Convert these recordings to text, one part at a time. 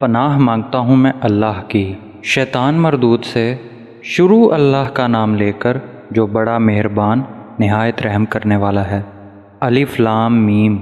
پناہ مانگتا ہوں میں اللہ کی شیطان مردود سے۔ شروع اللہ کا نام لے کر جو بڑا مہربان نہایت رحم کرنے والا ہے۔ الف لام میم۔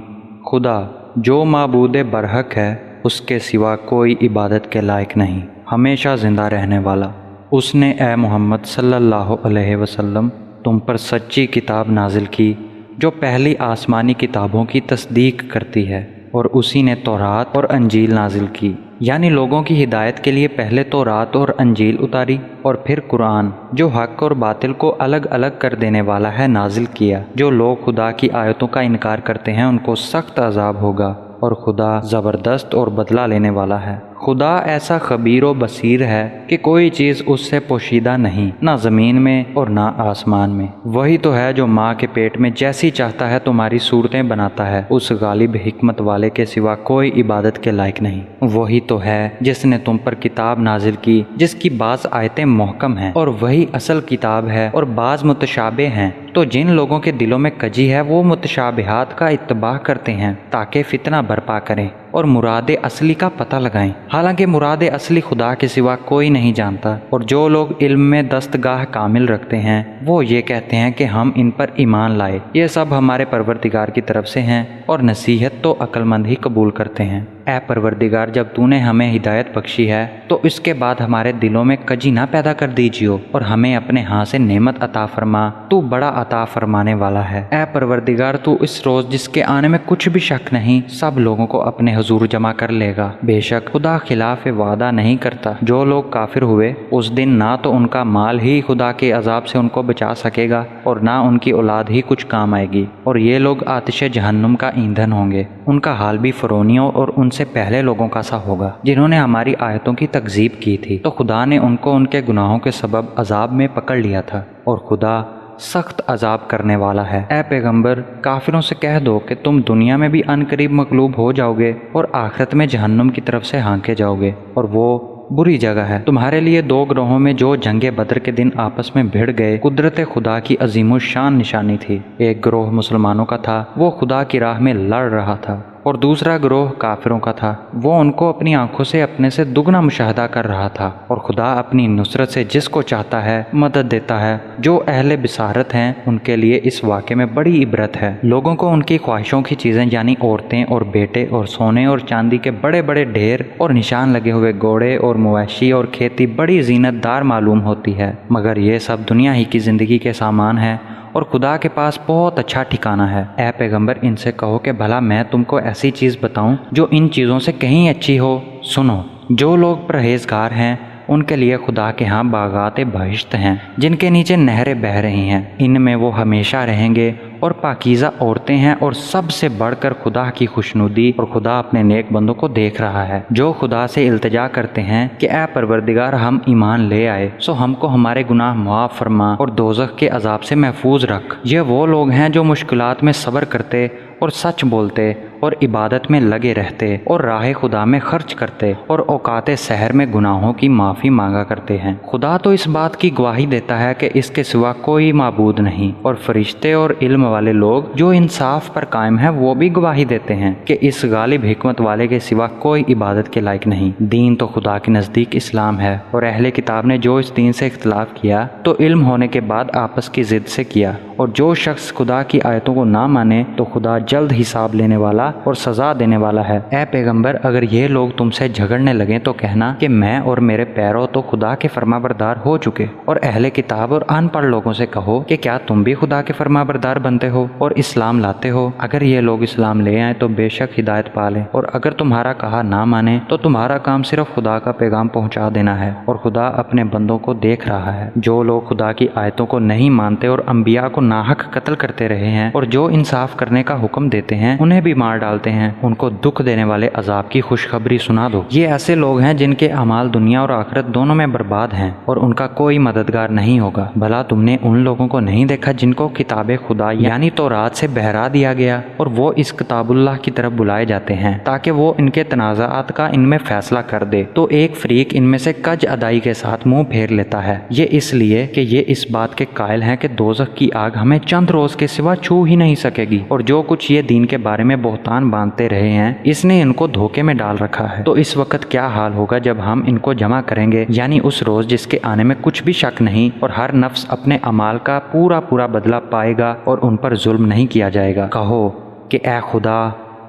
خدا جو معبود برحق ہے، اس کے سوا کوئی عبادت کے لائق نہیں، ہمیشہ زندہ رہنے والا۔ اس نے اے محمد صلی اللہ علیہ وسلم تم پر سچی کتاب نازل کی جو پہلی آسمانی کتابوں کی تصدیق کرتی ہے، اور اسی نے تورات اور انجیل نازل کی، یعنی لوگوں کی ہدایت کے لیے پہلے تورات اور انجیل اتاری اور پھر قرآن جو حق اور باطل کو الگ الگ کر دینے والا ہے نازل کیا۔ جو لوگ خدا کی آیتوں کا انکار کرتے ہیں ان کو سخت عذاب ہوگا، اور خدا زبردست اور بدلہ لینے والا ہے۔ خدا ایسا خبیر و بصیر ہے کہ کوئی چیز اس سے پوشیدہ نہیں، نہ زمین میں اور نہ آسمان میں۔ وہی تو ہے جو ماں کے پیٹ میں جیسی چاہتا ہے تمہاری صورتیں بناتا ہے، اس غالب حکمت والے کے سوا کوئی عبادت کے لائق نہیں۔ وہی تو ہے جس نے تم پر کتاب نازل کی جس کی بعض آیتیں محکم ہیں اور وہی اصل کتاب ہے، اور بعض متشابہ ہیں۔ تو جن لوگوں کے دلوں میں کجی ہے وہ متشابہات کا اتباع کرتے ہیں تاکہ فتنہ برپا کریں اور مراد اصلی کا پتہ لگائیں، حالانکہ مراد اصلی خدا کے سوا کوئی نہیں جانتا۔ اور جو لوگ علم میں دستگاہ کامل رکھتے ہیں وہ یہ کہتے ہیں کہ ہم ان پر ایمان لائے، یہ سب ہمارے پروردگار کی طرف سے ہیں، اور نصیحت تو عقل مند ہی قبول کرتے ہیں۔ اے پروردگار، جب تو نے ہمیں ہدایت بخشی ہے تو اس کے بعد ہمارے دلوں میں کجی نہ پیدا کر دیجیو، اور ہمیں اپنے ہاں سے نعمت عطا فرما، تو بڑا عطا فرمانے والا ہے۔ اے پروردگار، تو اس روز جس کے آنے میں کچھ بھی شک نہیں سب لوگوں کو اپنے حضور جمع کر لے گا۔ بے شک خدا خلاف وعدہ نہیں کرتا۔ جو لوگ کافر ہوئے اس دن نہ تو ان کا مال ہی خدا کے عذاب سے ان کو بچا سکے گا اور نہ ان کی اولاد ہی کچھ کام آئے گی، اور یہ لوگ آتش جہنم کا ایندھن ہوں گے۔ ان کا حال بھی فرعونیوں اور ان سے پہلے لوگوں کا سا ہوگا جنہوں نے ہماری آیتوں کی تکذیب کی تھی، تو خدا نے ان کو ان کے گناہوں کے سبب عذاب میں پکڑ لیا تھا، اور خدا سخت عذاب کرنے والا ہے۔ اے پیغمبر، کافروں سے کہہ دو کہ تم دنیا میں بھی ان قریب مغلوب ہو جاؤ گے اور آخرت میں جہنم کی طرف سے ہانکے جاؤ گے، اور وہ بری جگہ ہے۔ تمہارے لیے دو گروہوں میں جو جنگ بدر کے دن آپس میں بھڑ گئے قدرت خدا کی عظیم الشان نشانی تھی۔ ایک گروہ مسلمانوں کا تھا، وہ خدا کی راہ میں لڑ رہا تھا، اور دوسرا گروہ کافروں کا تھا، وہ ان کو اپنی آنکھوں سے اپنے سے دگنا مشاہدہ کر رہا تھا۔ اور خدا اپنی نصرت سے جس کو چاہتا ہے مدد دیتا ہے۔ جو اہل بصارت ہیں ان کے لیے اس واقعے میں بڑی عبرت ہے۔ لوگوں کو ان کی خواہشوں کی چیزیں یعنی عورتیں اور بیٹے اور سونے اور چاندی کے بڑے بڑے ڈھیر اور نشان لگے ہوئے گھوڑے اور مویشی اور کھیتی بڑی زینت دار معلوم ہوتی ہے، مگر یہ سب دنیا ہی کی زندگی کے سامان ہے، اور خدا کے پاس بہت اچھا ٹھکانہ ہے۔ اے پیغمبر، ان سے کہو کہ بھلا میں تم کو ایسی چیز بتاؤں جو ان چیزوں سے کہیں اچھی ہو؟ سنو، جو لوگ پرہیزگار ہیں ان کے لیے خدا کے ہاں باغات بہشت ہیں جن کے نیچے نہریں بہہ رہی ہیں، ان میں وہ ہمیشہ رہیں گے، اور پاکیزہ عورتیں ہیں، اور سب سے بڑھ کر خدا کی خوشنودی، اور خدا اپنے نیک بندوں کو دیکھ رہا ہے جو خدا سے التجا کرتے ہیں کہ اے پروردگار، ہم ایمان لے آئے سو ہم کو ہمارے گناہ معاف فرما اور دوزخ کے عذاب سے محفوظ رکھ۔ یہ وہ لوگ ہیں جو مشکلات میں صبر کرتے اور سچ بولتے اور عبادت میں لگے رہتے اور راہ خدا میں خرچ کرتے اور اوقات سحر میں گناہوں کی معافی مانگا کرتے ہیں۔ خدا تو اس بات کی گواہی دیتا ہے کہ اس کے سوا کوئی معبود نہیں، اور فرشتے اور علم والے لوگ جو انصاف پر قائم ہیں وہ بھی گواہی دیتے ہیں کہ اس غالب حکمت والے کے سوا کوئی عبادت کے لائق نہیں۔ دین تو خدا کے نزدیک اسلام ہے، اور اہل کتاب نے جو اس دین سے اختلاف کیا تو علم ہونے کے بعد آپس کی ضد سے کیا، اور جو شخص خدا کی آیتوں کو نہ مانے تو خدا جلد حساب لینے والا اور سزا دینے والا ہے۔ اے پیغمبر، اگر یہ لوگ تم سے جھگڑنے لگیں تو کہنا کہ میں اور میرے پیرو تو خدا کے فرما بردار ہو چکے، اور اہل کتاب اور ان پڑھ لوگوں سے کہو کہ کیا تم بھی خدا کے فرما بردار بنتے ہو اور اسلام لاتے ہو؟ اگر یہ لوگ اسلام لے آئیں تو بے شک ہدایت پا لیں، اور اگر تمہارا کہا نہ مانے تو تمہارا کام صرف خدا کا پیغام پہنچا دینا ہے، اور خدا اپنے بندوں کو دیکھ رہا ہے۔ جو لوگ خدا کی آیتوں کو نہیں مانتے اور انبیاء کو ناحق قتل کرتے رہے ہیں، اور جو انصاف کرنے کا حکم دیتے ہیں انہیں بھی مار ڈالتے ہیں، ان کو دکھ دینے والے عذاب کی خوشخبری سنا دو۔ یہ ایسے لوگ ہیں جن کے اعمال دنیا اور آخرت دونوں میں برباد ہیں، اور ان کا کوئی مددگار نہیں ہوگا۔ بھلا تم نے ان لوگوں کو نہیں دیکھا جن کو کتاب خدا یعنی تورات سے بہرا دیا گیا، اور وہ اس کتاب اللہ کی طرف بلائے جاتے ہیں تاکہ وہ ان کے تنازعات کا ان میں فیصلہ کر دے، تو ایک فریق ان میں سے کج ادائی کے ساتھ منہ پھیر لیتا ہے، یہ اس لیے کہ یہ اس بات کے قائل ہیں کہ دوزخ کی آگ ہمیں چند روز کے سوا چھو ہی نہیں سکے گی، اور جو کچھ یہ دین کے بارے میں بہتان بہتان باندھتے رہے ہیں اس نے ان کو دھوکے میں ڈال رکھا ہے، تو اس وقت کیا حال ہوگا جب ہم ان کو جمع کریں گے، یعنی اس روز جس کے آنے میں کچھ بھی شک نہیں، اور ہر نفس اپنے اعمال کا پورا بدلہ پائے گا اور ان پر ظلم نہیں کیا جائے گا۔ کہو کہ اے خدا،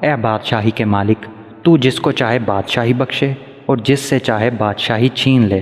اے بادشاہی کے مالک، تو جس کو چاہے بادشاہی بخشے اور جس سے چاہے بادشاہی چھین لے،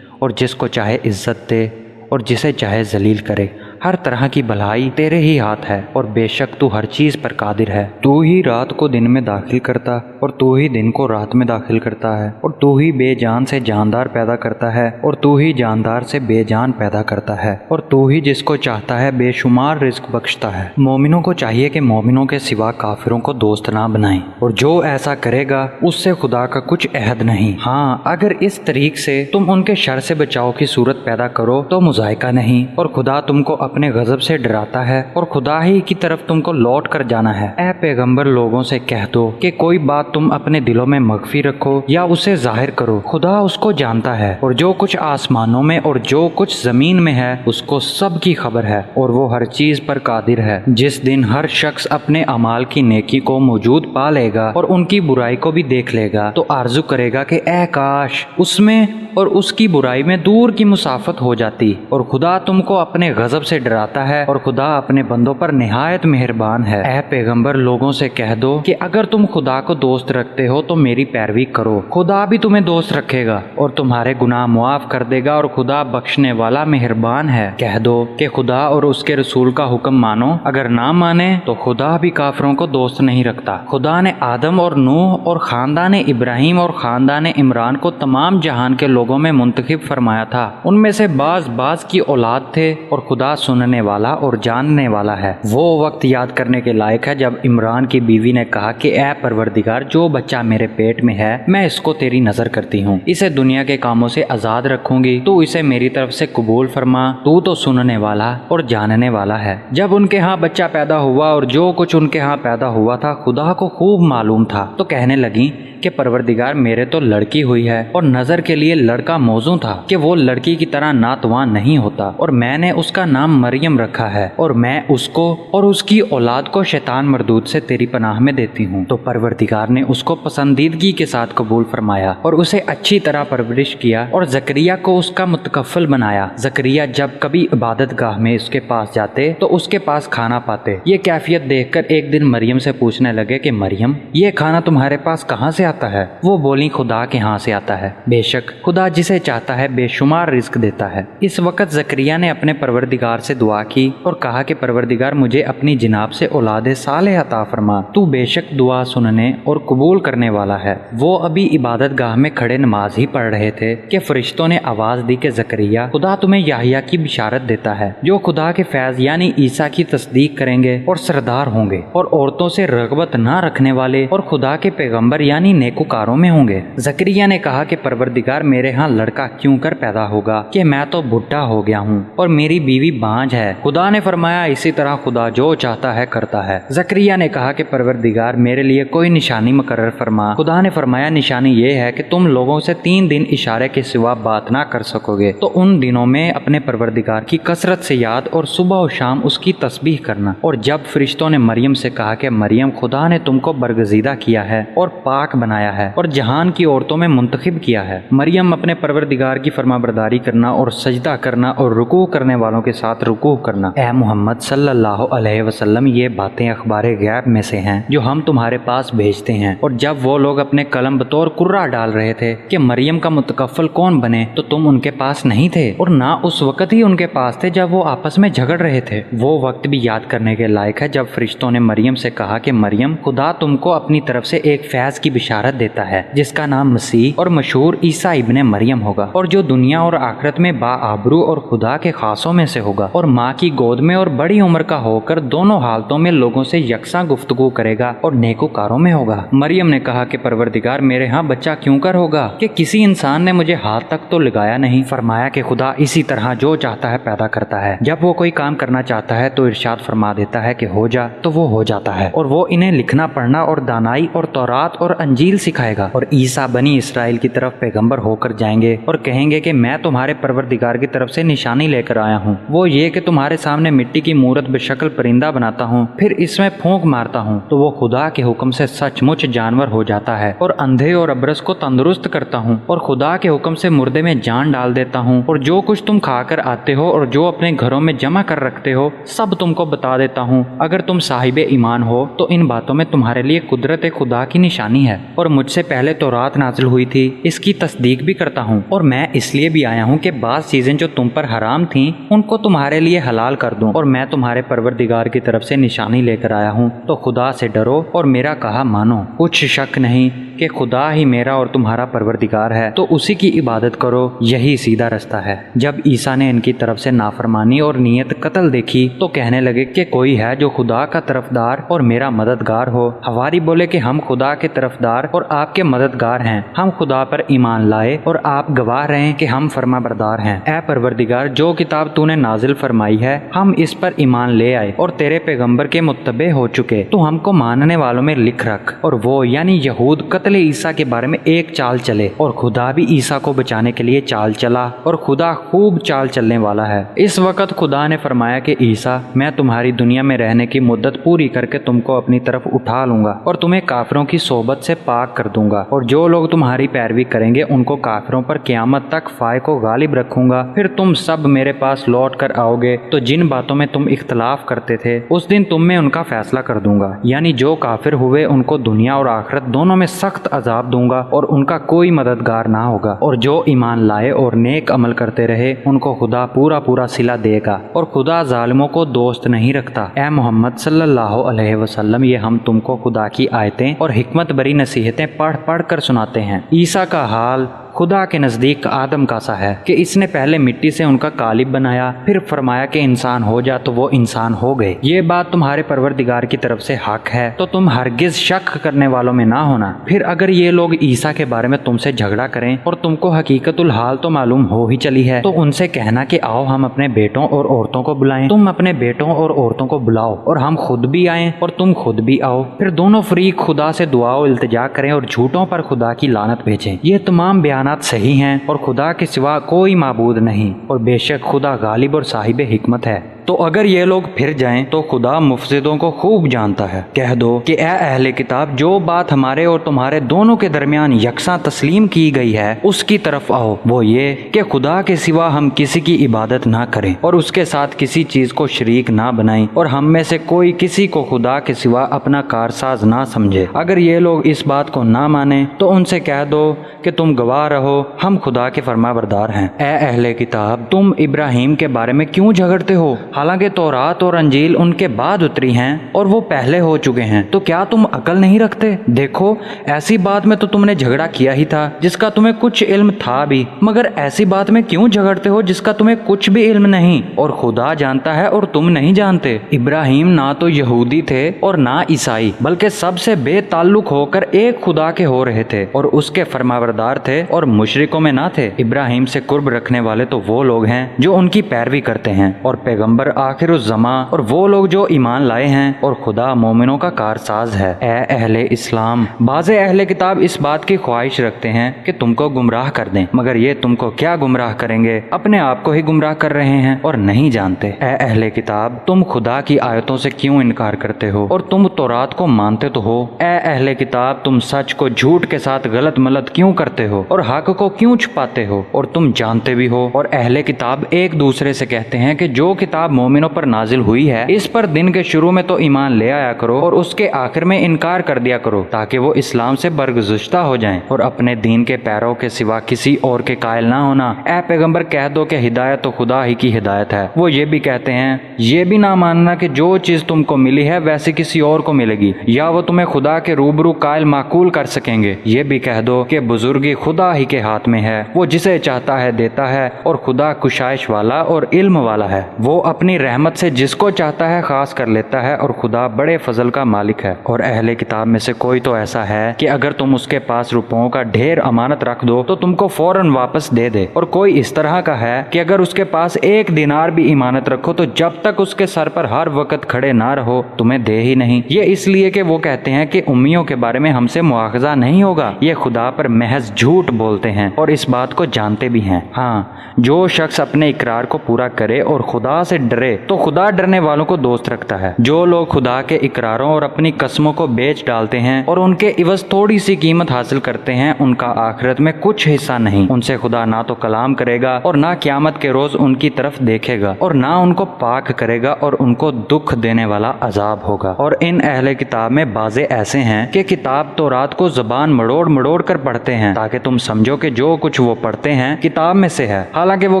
اور جس کو چاہے عزت دے اور جسے چاہے ذلیل کرے۔ ہر طرح کی بھلائی تیرے ہی ہاتھ ہے، اور بے شک تو ہر چیز پر قادر ہے۔ تو ہی رات کو دن میں داخل کرتا اور تو ہی دن کو رات میں داخل کرتا ہے، اور تو ہی بے جان سے جاندار پیدا کرتا ہے اور تو ہی جاندار سے بے جان پیدا کرتا ہے، اور تو ہی جس کو چاہتا ہے بے شمار رزق بخشتا ہے۔ مومنوں کو چاہیے کہ مومنوں کے سوا کافروں کو دوست نہ بنائیں، اور جو ایسا کرے گا اس سے خدا کا کچھ عہد نہیں۔ ہاں، اگر اس طریق سے تم ان کے شر سے بچاؤ کی صورت پیدا کرو تو مذائقہ نہیں، اور خدا تم کو اپنے غضب سے ڈراتا ہے اور خدا ہی کی طرف تم کو لوٹ کر جانا ہے۔ اے پیغمبر، لوگوں سے کہہ دو کہ کوئی بات تم اپنے دلوں میں مخفی رکھو یا اسے ظاہر کرو، خدا اس کو جانتا ہے، اور جو کچھ آسمانوں میں اور جو کچھ زمین میں ہے اس کو سب کی خبر ہے، اور وہ ہر چیز پر قادر ہے۔ جس دن ہر شخص اپنے اعمال کی نیکی کو موجود پا لے گا اور ان کی برائی کو بھی دیکھ لے گا تو آرزو کرے گا کہ اے کاش اس میں اور اس کی برائی میں دور کی مسافت ہو جاتی، اور خدا تم کو اپنے غضب سے ڈراتا ہے، اور خدا اپنے بندوں پر نہایت مہربان ہے۔ اے پیغمبر، لوگوں سے کہہ دو کہ اگر تم خدا کو دوست رکھتے ہو تو میری پیروی کرو، خدا بھی تمہیں دوست رکھے گا اور تمہارے گناہ معاف کر دے گا، اور خدا بخشنے والا مہربان ہے۔ کہہ دو کہ خدا اور اس کے رسول کا حکم مانو، اگر نہ مانے تو خدا بھی کافروں کو دوست نہیں رکھتا۔ خدا نے آدم اور نوح اور خاندان ابراہیم اور خاندان عمران کو تمام جہان کے لوگوں میں منتخب فرمایا تھا، ان میں سے بعض کی اولاد تھے، اور خدا سننے والا اور جاننے والا ہے۔ وہ وقت یاد کرنے کے لائق ہے جب عمران کی بیوی نے کہا کہ اے پروردگار، جو بچہ میرے پیٹ میں ہے میں اس کو تیری نظر کرتی ہوں، اسے دنیا کے کاموں سے آزاد رکھوں گی، تو اسے میری طرف سے قبول فرما، تو سننے والا اور جاننے والا ہے۔ جب ان کے ہاں بچہ پیدا ہوا اور جو کچھ ان کے ہاں پیدا ہوا تھا خدا کو خوب معلوم تھا، تو کہنے لگیں کہ پروردگار، میرے تو لڑکی ہوئی ہے، اور نظر کے لیے لڑکا موزوں تھا کہ وہ لڑکی کی طرح ناتواں نہیں ہوتا، اور میں نے اس کا نام مریم رکھا ہے، اور میں اس کو اور اس کی اولاد کو شیطان مردود سے تیری پناہ میں دیتی ہوں۔ تو پروردگار نے اس کو پسندیدگی کے ساتھ قبول فرمایا اور اسے اچھی طرح پرورش کیا، اور زکریا کو اس کا متکفل بنایا۔ زکریا جب کبھی عبادت گاہ میں اس کے پاس جاتے تو اس کے پاس کھانا پاتے۔ یہ کیفیت دیکھ کر ایک دن مریم سے پوچھنے لگے کہ مریم، یہ کھانا تمہارے پاس کہاں سے آتا ہے؟ وہ بولی، خدا کے ہاں سے آتا ہے، بے شک خدا جسے چاہتا ہے بے شمار رزق دیتا ہے۔ اس وقت زکریا نے اپنے پروردگار سے دعا کی اور کہا کہ پروردگار، مجھے اپنی جناب سے اولاد صالح عطا فرما، تو بے شک دعا سننے اور قبول کرنے والا ہے۔ وہ ابھی عبادت گاہ میں کھڑے نماز ہی پڑھ رہے تھے کہ فرشتوں نے آواز دی کہ زکریا، خدا تمہیں یحییٰ کی بشارت دیتا ہے، جو خدا کے فیض یعنی عیسیٰ کی تصدیق کریں گے اور سردار ہوں گے، اور عورتوں سے رغبت نہ رکھنے والے اور خدا کے پیغمبر یعنی نیکوکاروں میں ہوں گے۔ زکریا نے کہا کہ پروردگار، میرے ہاں لڑکا کیوں کر پیدا ہوگا کہ میں تو بڈھا ہو گیا ہوں اور میری بیوی بانجھ ہے؟ خدا نے فرمایا، اسی طرح خدا جو چاہتا ہے کرتا ہے۔ زکریا نے کہا کہ پروردگار، میرے لیے کوئی نشانی مقرر فرما۔ خدا نے فرمایا، نشانی یہ ہے کہ تم لوگوں سے 3 دن اشارے کے سوا بات نہ کر سکو گے، تو ان دنوں میں اپنے پروردگار کی کثرت سے یاد اور صبح و شام اس کی تسبیح کرنا۔ اور جب فرشتوں نے مریم سے کہا کہ مریم، خدا نے تم کو برگزیدہ کیا ہے اور پاک بنایا ہے اور جہان کی عورتوں میں منتخب کیا ہے، مریم اپنے پروردگار کی فرما برداری کرنا اور سجدہ کرنا اور رکوع کرنے والوں کے ساتھ رکوع کرنا۔ اے محمد صلی اللہ علیہ وسلم، یہ باتیں اخبار غیب میں سے ہیں جو ہم تمہارے پاس بھیجتے ہیں۔ اور جب وہ لوگ اپنے قلم بطور قرہ ڈال رہے تھے کہ مریم کا متکفل کون بنے، تو تم ان کے پاس نہیں تھے، اور نہ اس وقت ہی ان کے پاس تھے جب وہ آپس میں جھگڑ رہے تھے۔ وہ وقت بھی یاد کرنے کے لائق ہے جب فرشتوں نے مریم سے کہا کہ مریم، خدا تم کو اپنی طرف سے ایک فیض کی بشارت دیتا ہے جس کا نام مسیح اور مشہور عیسیٰ ابن مریم ہوگا، اور جو دنیا اور آخرت میں باآبرو اور خدا کے خاصوں میں سے ہوگا، اور ماں کی گود میں اور بڑی عمر کا ہو کر دونوں حالتوں میں لوگوں سے یکساں گفتگو کرے گا اور نیکوکاروں میں ہوگا۔ مریم نے کہا کہ پروردگار، میرے ہاں بچہ کیوں کر ہوگا کہ کسی انسان نے مجھے ہاتھ تک تو لگایا نہیں؟ فرمایا کہ خدا اسی طرح جو چاہتا ہے پیدا کرتا ہے، جب وہ کوئی کام کرنا چاہتا ہے تو ارشاد فرما دیتا ہے کہ ہو جا، تو وہ ہو جاتا ہے، اور وہ انہیں لکھنا پڑھنا اور دانائی اور تورات اور انجیل سکھائے گا، اور عیسیٰ بنی اسرائیل کی طرف پیغمبر ہو کر جائیں گے اور کہیں گے کہ میں تمہارے پروردگار کی طرف سے نشانی لے کر آیا ہوں، وہ یہ کہ تمہارے سامنے مٹی کی مورت بشکل پرندہ بناتا ہوں، پھر اس میں پھونک مارتا ہوں تو وہ خدا کے حکم سے سچ مچ جانور ہو جاتا ہے، اور اندھے اور ابرص کو تندرست کرتا ہوں، اور خدا کے حکم سے مردے میں جان ڈال دیتا ہوں، اور جو کچھ تم کھا کر آتے ہو اور جو اپنے گھروں میں جمع کر رکھتے ہو سب تم کو بتا دیتا ہوں۔ اگر تم صاحب ایمان ہو تو ان باتوں میں تمہارے لیے قدرت خدا کی نشانی ہے، اور مجھ سے پہلے تورات نازل ہوئی تھی، اس کی تصدیق بھی کرتا ہوں، اور میں اس لیے بھی آیا ہوں کہ بعض چیزیں جو تم پر حرام تھیں ان کو تمہارے لیے حلال کر دوں، اور میں تمہارے پروردگار کی طرف سے نشانی لے کر آیا ہوں، تو خدا سے ڈرو اور میرا کہا مانو۔ کچھ شک نہیں کہ خدا ہی میرا اور تمہارا پروردگار ہے، تو اسی کی عبادت کرو، یہی سیدھا رستہ ہے۔ جب عیسیٰ نے ان کی طرف سے نافرمانی اور نیت قتل دیکھی تو کہنے لگے کہ کوئی ہے جو خدا کا طرفدار اور میرا مددگار ہو۔ حواری بولے کہ ہم خدا کے طرفدار اور آپ کے مددگار ہیں، ہم خدا پر ایمان لائے اور آپ گواہ رہیں کہ ہم فرما بردار ہیں۔ اے پروردگار، جو کتاب تو نے نازل فرمائی ہے ہم اس پر ایمان لے آئے اور تیرے پیغمبر کے متبع ہو چکے، تو ہم کو ماننے والوں میں لکھ رکھ۔ اور وہ یعنی یہود قتل عیسیٰ کے بارے میں ایک چال چلے، اور خدا بھی عیسیٰ کو بچانے کے لیے چال چلا، اور خدا خوب چال چلنے والا ہے۔ اس وقت خدا نے فرمایا کہ عیسیٰ، میں تمہاری دنیا میں رہنے کی مدت پوری کر کے تم کو اپنی طرف اٹھا لوں گا اور تمہیں کافروں کی صحبت سے پاک کر دوں گا، اور جو لوگ تمہاری پیروی کریں گے ان کو کافروں پر قیامت تک فائق کو غالب رکھوں گا۔ پھر تم سب میرے پاس لوٹ کر آؤ گے تو جن باتوں میں تم اختلاف کرتے تھے اس دن تم میں ان کا فیصلہ کر دوں گا، یعنی جو کافر ہوئے ان کو دنیا اور آخرت دونوں میں سخت عذاب دوں گا اور ان کا کوئی مددگار نہ ہوگا، اور جو ایمان لائے اور نیک عمل کرتے رہے ان کو خدا پورا پورا صلہ دے گا، اور خدا ظالموں کو دوست نہیں رکھتا۔ اے محمد صلی اللہ علیہ وسلم، یہ ہم تم کو خدا کی آیتیں اور حکمت بری نصیحتیں پڑھ پڑھ کر سناتے ہیں۔ عیسیٰ کا حال خدا کے نزدیک آدم کا سا ہے کہ اس نے پہلے مٹی سے ان کا قالب بنایا، پھر فرمایا کہ انسان ہو جا تو وہ انسان ہو گئے۔ یہ بات تمہارے پروردگار کی طرف سے حق ہے، تو تم ہرگز شک کرنے والوں میں نہ ہونا۔ پھر اگر یہ لوگ عیسیٰ کے بارے میں تم سے جھگڑا کریں اور تم کو حقیقت الحال تو معلوم ہو ہی چلی ہے، تو ان سے کہنا کہ آؤ ہم اپنے بیٹوں اور عورتوں کو بلائیں، تم اپنے بیٹوں اور عورتوں کو بلاؤ اور ہم خود بھی آئیں اور تم خود بھی آؤ، پھر دونوں فریق خدا سے دعا و التجا کریں اور جھوٹوں پر خدا کی لعنت بھیجیں۔ یہ تمام بیانات صحیح ہیں اور خدا کے سوا کوئی معبود نہیں، اور بے شک خدا غالب اور صاحب حکمت ہے۔ تو اگر یہ لوگ پھر جائیں تو خدا مفسدوں کو خوب جانتا ہے۔ کہہ دو کہ اے اہل کتاب، جو بات ہمارے اور تمہارے دونوں کے درمیان یکساں تسلیم کی گئی ہے اس کی طرف آؤ، وہ یہ کہ خدا کے سوا ہم کسی کی عبادت نہ کریں اور اس کے ساتھ کسی چیز کو شریک نہ بنائیں، اور ہم میں سے کوئی کسی کو خدا کے سوا اپنا کارساز نہ سمجھے۔ اگر یہ لوگ اس بات کو نہ مانیں تو ان سے کہہ دو کہ تم گواہ رہو ہم خدا کے فرما بردار ہیں۔ اے اہل کتاب، تم ابراہیم کے بارے میں کیوں جھگڑتے ہو؟ حالانکہ تورات اور انجیل ان کے بعد اتری ہیں اور وہ پہلے ہو چکے ہیں، تو کیا تم عقل نہیں رکھتے؟ دیکھو، ایسی بات میں تو تم نے جھگڑا کیا ہی تھا جس کا تمہیں کچھ علم تھا بھی، مگر ایسی بات میں کیوں جھگڑتے ہو جس کا تمہیں کچھ بھی علم نہیں، اور خدا جانتا ہے اور تم نہیں جانتے۔ ابراہیم نہ تو یہودی تھے اور نہ عیسائی، بلکہ سب سے بے تعلق ہو کر ایک خدا کے ہو رہے تھے اور اس کے فرمانبردار تھے اور مشرکوں میں نہ تھے۔ ابراہیم سے قرب رکھنے والے تو وہ لوگ ہیں جو ان کی پیروی کرتے ہیں، اور پیغمبر آخر الزماں اور وہ لوگ جو ایمان لائے ہیں، اور خدا مومنوں کا کارساز ہے۔ اے اہل اسلام، بعض اہل کتاب اس بات کی خواہش رکھتے ہیں کہ تم کو گمراہ کر دیں، مگر یہ تم کو کیا گمراہ کریں گے، اپنے آپ کو ہی گمراہ کر رہے ہیں اور نہیں جانتے۔ اے اہل کتاب، تم خدا کی آیتوں سے کیوں انکار کرتے ہو اور تم تورات کو مانتے تو ہو؟ اے اہل کتاب، تم سچ کو جھوٹ کے ساتھ غلط ملت کیوں کرتے ہو اور حق کو کیوں چھپاتے ہو؟ اور تم جانتے بھی ہو۔ اور اہل کتاب ایک دوسرے سے کہتے ہیں کہ جو کتاب مومنوں پر نازل ہوئی ہے اس پر دن کے شروع میں تو ایمان لے آیا کرو اور اس کے آخر میں انکار کر دیا کرو، تاکہ وہ اسلام سے برگزشتہ ہو جائیں اور اپنے دین کے پیروں کے سوا کسی اور کے قائل نہ ہونا۔ اے پیغمبر، کہہ دو کہ ہدایت تو خدا ہی کی ہدایت ہے۔ وہ یہ بھی کہتے ہیں، یہ بھی نہ ماننا کہ جو چیز تم کو ملی ہے ویسی کسی اور کو ملے گی، یا وہ تمہیں خدا کے روبرو قائل معقول کر سکیں گے۔ یہ بھی کہہ دو کہ بزرگی خدا ہی کے ہاتھ میں ہے، وہ جسے چاہتا ہے دیتا ہے، اور خدا کشائش والا اور علم والا ہے۔ وہ اپنی اپنی رحمت سے جس کو چاہتا ہے خاص کر لیتا ہے اور خدا بڑے فضل کا مالک ہے۔ اور اہل کتاب میں سے کوئی تو ایسا ہے کہ اگر تم اس کے پاس روپوں کا ڈھیر امانت رکھ دو تو تم کو فوراً واپس دے دے، اور کوئی اس طرح کا ہے کہ اگر اس کے پاس 1 دینار بھی امانت رکھو تو جب تک اس کے سر پر ہر وقت کھڑے نہ رہو تمہیں دے ہی نہیں۔ یہ اس لیے کہ وہ کہتے ہیں کہ امیوں کے بارے میں ہم سے مواخذہ نہیں ہوگا، یہ خدا پر محض جھوٹ بولتے ہیں اور اس بات کو جانتے بھی ہیں۔ ہاں، جو شخص اپنے اقرار کو پورا کرے اور خدا سے ڈرے تو خدا ڈرنے والوں کو دوست رکھتا ہے۔ جو لوگ خدا کے اقراروں اور اپنی قسموں کو بیچ ڈالتے ہیں اور ان کے عوض تھوڑی سی قیمت حاصل کرتے ہیں، ان کا آخرت میں کچھ حصہ نہیں۔ ان سے خدا نہ تو کلام کرے گا اور نہ قیامت کے روز ان کی طرف دیکھے گا، اور نہ ان کو پاک کرے گا، اور ان کو دکھ دینے والا عذاب ہوگا۔ اور ان اہل کتاب میں بعضے ایسے ہیں کہ کتاب تورات کو زبان مڑوڑ مڑوڑ کر پڑھتے ہیں تاکہ تم سمجھو کہ جو کچھ وہ پڑھتے ہیں کتاب میں سے ہے، حالانکہ وہ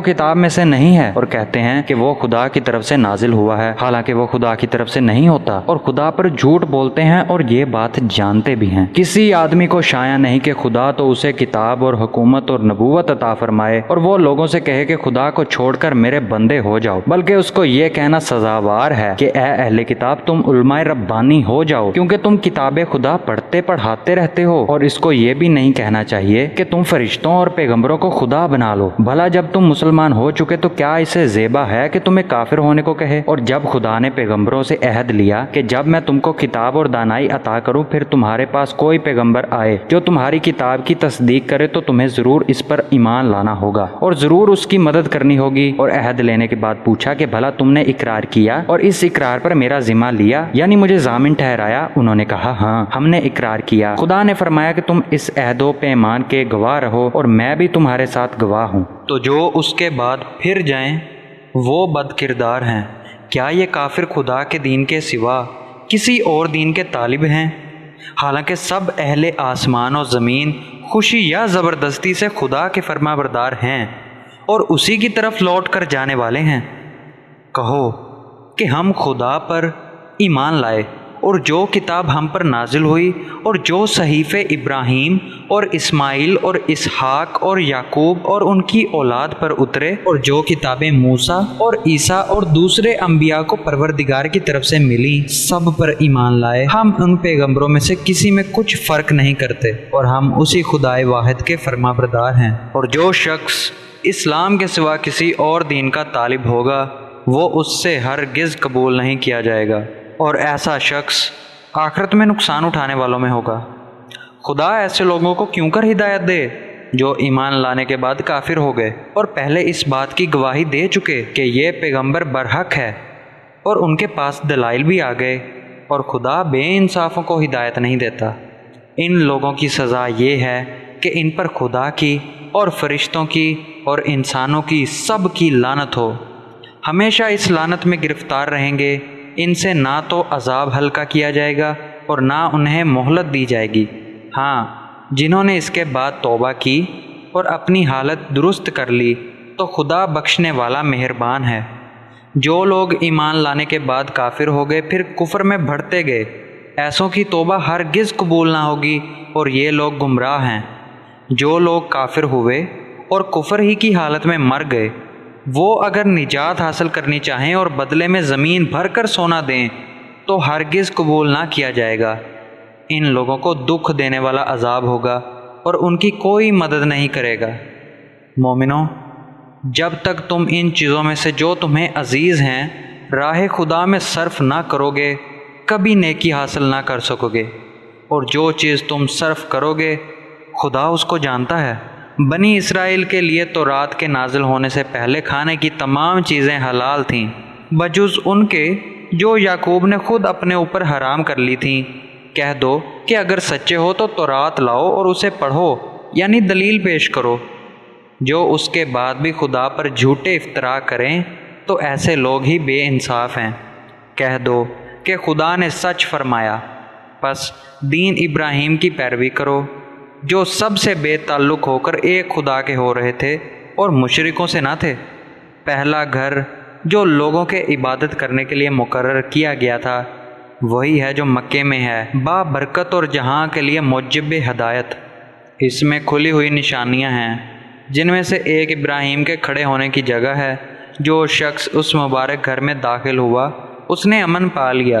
کتاب میں سے نہیں ہے، اور کہتے ہیں کہ وہ خدا کی طرف سے نازل ہوا ہے، حالانکہ وہ خدا کی طرف سے نہیں ہوتا، اور خدا پر جھوٹ بولتے ہیں اور یہ بات جانتے بھی ہیں۔ کسی آدمی کو شایع نہیں کہ خدا تو اسے کتاب اور حکومت اور نبوت عطا فرمائے اور وہ لوگوں سے کہے کہ خدا کو چھوڑ کر میرے بندے ہو جاؤ، بلکہ اس کو یہ کہنا سزاوار ہے کہ اے اہل کتاب تم علماء ربانی ہو جاؤ، کیونکہ تم کتاب خدا پڑھتے پڑھاتے رہتے ہو، اور اس کو یہ بھی نہیں کہنا چاہیے کہ تم فرشتوں اور پیغمبروں کو خدا بنا لو۔ بھلا جب تم مسلمان ہو چکے تو کیا اسے زیبا ہے کہ تمہیں کافر ہونے کو کہے؟ اور جب خدا نے پیغمبروں سے عہد لیا کہ جب میں تم کو کتاب اور دانائی عطا کروں پھر تمہارے پاس کوئی پیغمبر آئے جو تمہاری کتاب کی تصدیق کرے تو تمہیں ضرور اس پر ایمان لانا ہوگا اور ضرور اس کی مدد کرنی ہوگی۔ اور عہد لینے کے بعد پوچھا کہ بھلا تم نے اقرار کیا اور اس اقرار پر میرا ذمہ لیا، یعنی مجھے ضامن ٹھہرایا؟ انہوں نے کہا ہاں، ہم نے اقرار کیا۔ خدا نے فرمایا کہ تم اس عہد و پیمان کے گواہ رہو اور میں بھی تمہارے ساتھ گواہ ہوں۔ تو جو اس کے بعد پھر جائیں وہ بد کردار ہیں۔ کیا یہ کافر خدا کے دین کے سوا کسی اور دین کے طالب ہیں؟ حالانکہ سب اہل آسمان و زمین خوشی یا زبردستی سے خدا کے فرما بردار ہیں اور اسی کی طرف لوٹ کر جانے والے ہیں۔ کہو کہ ہم خدا پر ایمان لائے اور جو کتاب ہم پر نازل ہوئی اور جو صحیفے ابراہیم اور اسماعیل اور اسحاق اور یعقوب اور ان کی اولاد پر اترے اور جو کتابیں موسیٰ اور عیسیٰ اور دوسرے انبیاء کو پروردگار کی طرف سے ملی سب پر ایمان لائے۔ ہم ان پیغمبروں میں سے کسی میں کچھ فرق نہیں کرتے اور ہم اسی خدائے واحد کے فرما بردار ہیں۔ اور جو شخص اسلام کے سوا کسی اور دین کا طالب ہوگا وہ اس سے ہرگز قبول نہیں کیا جائے گا، اور ایسا شخص آخرت میں نقصان اٹھانے والوں میں ہوگا۔ خدا ایسے لوگوں کو کیوں کر ہدایت دے جو ایمان لانے کے بعد کافر ہو گئے اور پہلے اس بات کی گواہی دے چکے کہ یہ پیغمبر برحق ہے اور ان کے پاس دلائل بھی آ گئے، اور خدا بے انصافوں کو ہدایت نہیں دیتا۔ ان لوگوں کی سزا یہ ہے کہ ان پر خدا کی اور فرشتوں کی اور انسانوں کی سب کی لعنت ہو، ہمیشہ اس لعنت میں گرفتار رہیں گے۔ ان سے نہ تو عذاب ہلکا کیا جائے گا اور نہ انہیں مہلت دی جائے گی۔ ہاں، جنہوں نے اس کے بعد توبہ کی اور اپنی حالت درست کر لی تو خدا بخشنے والا مہربان ہے۔ جو لوگ ایمان لانے کے بعد کافر ہو گئے پھر کفر میں بڑھتے گئے، ایسوں کی توبہ ہرگز قبول نہ ہوگی اور یہ لوگ گمراہ ہیں۔ جو لوگ کافر ہوئے اور کفر ہی کی حالت میں مر گئے وہ اگر نجات حاصل کرنی چاہیں اور بدلے میں زمین بھر کر سونا دیں تو ہرگز قبول نہ کیا جائے گا۔ ان لوگوں کو دکھ دینے والا عذاب ہوگا اور ان کی کوئی مدد نہیں کرے گا۔ مومنوں، جب تک تم ان چیزوں میں سے جو تمہیں عزیز ہیں راہ خدا میں صرف نہ کرو گے کبھی نیکی حاصل نہ کر سکو گے، اور جو چیز تم صرف کرو گے خدا اس کو جانتا ہے۔ بنی اسرائیل کے لیے تورات کے نازل ہونے سے پہلے کھانے کی تمام چیزیں حلال تھیں بجز ان کے جو یعقوب نے خود اپنے اوپر حرام کر لی تھیں۔ کہہ دو کہ اگر سچے ہو تو تورات لاؤ اور اسے پڑھو، یعنی دلیل پیش کرو۔ جو اس کے بعد بھی خدا پر جھوٹے افتراء کریں تو ایسے لوگ ہی بے انصاف ہیں۔ کہہ دو کہ خدا نے سچ فرمایا، پس دین ابراہیم کی پیروی کرو جو سب سے بے تعلق ہو کر ایک خدا کے ہو رہے تھے اور مشرکوں سے نہ تھے۔ پہلا گھر جو لوگوں کے عبادت کرنے کے لیے مقرر کیا گیا تھا وہی ہے جو مکے میں ہے، با برکت اور جہاں کے لیے موجب ہدایت۔ اس میں کھلی ہوئی نشانیاں ہیں جن میں سے ایک ابراہیم کے کھڑے ہونے کی جگہ ہے جو شخص اس مبارک گھر میں داخل ہوا اس نے امن پا لیا،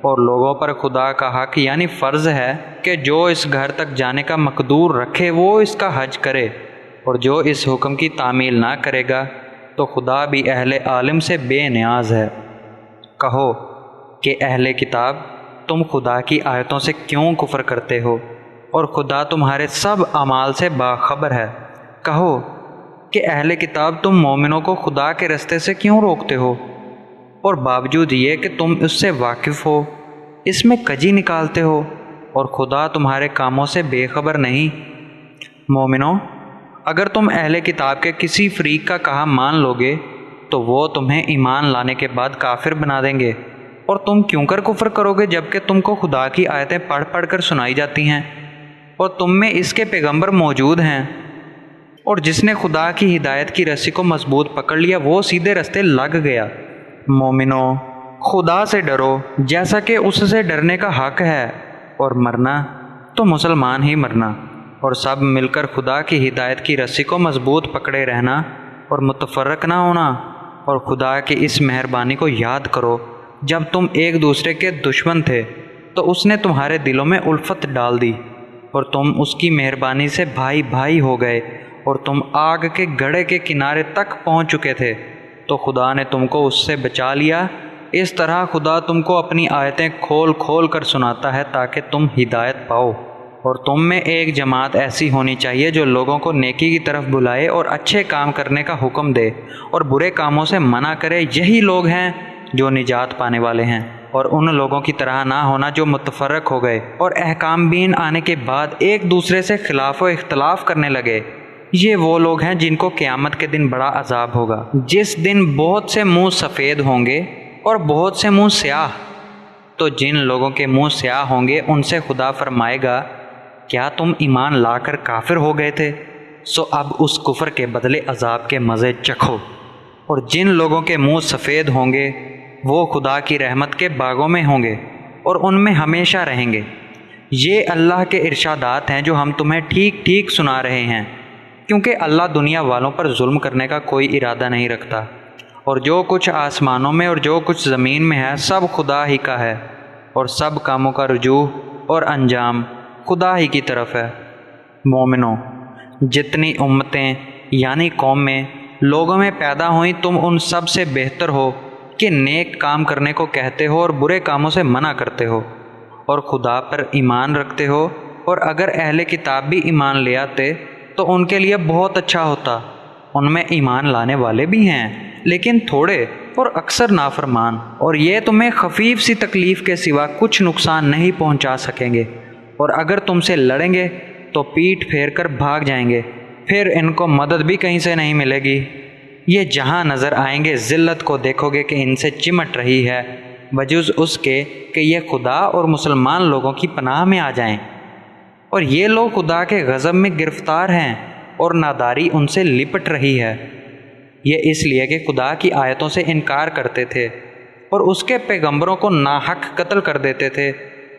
اور لوگوں پر خدا کا حق یعنی فرض ہے کہ جو اس گھر تک جانے کا مقدور رکھے وہ اس کا حج کرے، اور جو اس حکم کی تعمیل نہ کرے گا تو خدا بھی اہل عالم سے بے نیاز ہے۔ کہو کہ اہل کتاب تم خدا کی آیتوں سے کیوں کفر کرتے ہو، اور خدا تمہارے سب اعمال سے باخبر ہے۔ کہو کہ اہل کتاب تم مومنوں کو خدا کے رستے سے کیوں روکتے ہو، اور باوجود یہ کہ تم اس سے واقف ہو اس میں کجی نکالتے ہو، اور خدا تمہارے کاموں سے بے خبر نہیں۔ مومنوں، اگر تم اہل کتاب کے کسی فریق کا کہا مان لو گے تو وہ تمہیں ایمان لانے کے بعد کافر بنا دیں گے، اور تم کیوں کر کفر کرو گے جبکہ تم کو خدا کی آیتیں پڑھ پڑھ کر سنائی جاتی ہیں، اور تم میں اس کے پیغمبر موجود ہیں، اور جس نے خدا کی ہدایت کی رسی کو مضبوط پکڑ لیا وہ سیدھے رستے لگ گیا۔ مومنوں، خدا سے ڈرو جیسا کہ اس سے ڈرنے کا حق ہے، اور مرنا تو مسلمان ہی مرنا، اور سب مل کر خدا کی ہدایت کی رسی کو مضبوط پکڑے رہنا اور متفرق نہ ہونا، اور خدا کی اس مہربانی کو یاد کرو جب تم ایک دوسرے کے دشمن تھے تو اس نے تمہارے دلوں میں الفت ڈال دی، اور تم اس کی مہربانی سے بھائی بھائی ہو گئے، اور تم آگ کے گڑھے کے کنارے تک پہنچ چکے تھے تو خدا نے تم کو اس سے بچا لیا۔ اس طرح خدا تم کو اپنی آیتیں کھول کھول کر سناتا ہے تاکہ تم ہدایت پاؤ، اور تم میں ایک جماعت ایسی ہونی چاہیے جو لوگوں کو نیکی کی طرف بلائے اور اچھے کام کرنے کا حکم دے اور برے کاموں سے منع کرے۔ یہی لوگ ہیں جو نجات پانے والے ہیں، اور ان لوگوں کی طرح نہ ہونا جو متفرق ہو گئے اور احکام بین آنے کے بعد ایک دوسرے سے خلاف و اختلاف کرنے لگے۔ یہ وہ لوگ ہیں جن کو قیامت کے دن بڑا عذاب ہوگا، جس دن بہت سے منہ سفید ہوں گے اور بہت سے منہ سیاہ۔ تو جن لوگوں کے منہ سیاہ ہوں گے ان سے خدا فرمائے گا کیا تم ایمان لا کر کافر ہو گئے تھے؟ سو اب اس کفر کے بدلے عذاب کے مزے چکھو۔ اور جن لوگوں کے منہ سفید ہوں گے وہ خدا کی رحمت کے باغوں میں ہوں گے اور ان میں ہمیشہ رہیں گے۔ یہ اللہ کے ارشادات ہیں جو ہم تمہیں ٹھیک ٹھیک سنا رہے ہیں، کیونکہ اللہ دنیا والوں پر ظلم کرنے کا کوئی ارادہ نہیں رکھتا، اور جو کچھ آسمانوں میں اور جو کچھ زمین میں ہے سب خدا ہی کا ہے، اور سب کاموں کا رجوع اور انجام خدا ہی کی طرف ہے۔ مومنوں، جتنی امتیں یعنی قومیں لوگوں میں پیدا ہوئیں تم ان سب سے بہتر ہو کہ نیک کام کرنے کو کہتے ہو اور برے کاموں سے منع کرتے ہو، اور خدا پر ایمان رکھتے ہو، اور اگر اہل کتاب بھی ایمان لے آتے تو ان کے لیے بہت اچھا ہوتا۔ ان میں ایمان لانے والے بھی ہیں لیکن تھوڑے اور اکثر نافرمان، اور یہ تمہیں خفیف سی تکلیف کے سوا کچھ نقصان نہیں پہنچا سکیں گے، اور اگر تم سے لڑیں گے تو پیٹھ پھیر کر بھاگ جائیں گے، پھر ان کو مدد بھی کہیں سے نہیں ملے گی۔ یہ جہاں نظر آئیں گے ذلت کو دیکھو گے کہ ان سے چمٹ رہی ہے، بجز اس کے کہ یہ خدا اور مسلمان لوگوں کی پناہ میں آ جائیں، اور یہ لوگ خدا کے غضب میں گرفتار ہیں اور ناداری ان سے لپٹ رہی ہے۔ یہ اس لیے کہ خدا کی آیتوں سے انکار کرتے تھے اور اس کے پیغمبروں کو ناحق قتل کر دیتے تھے،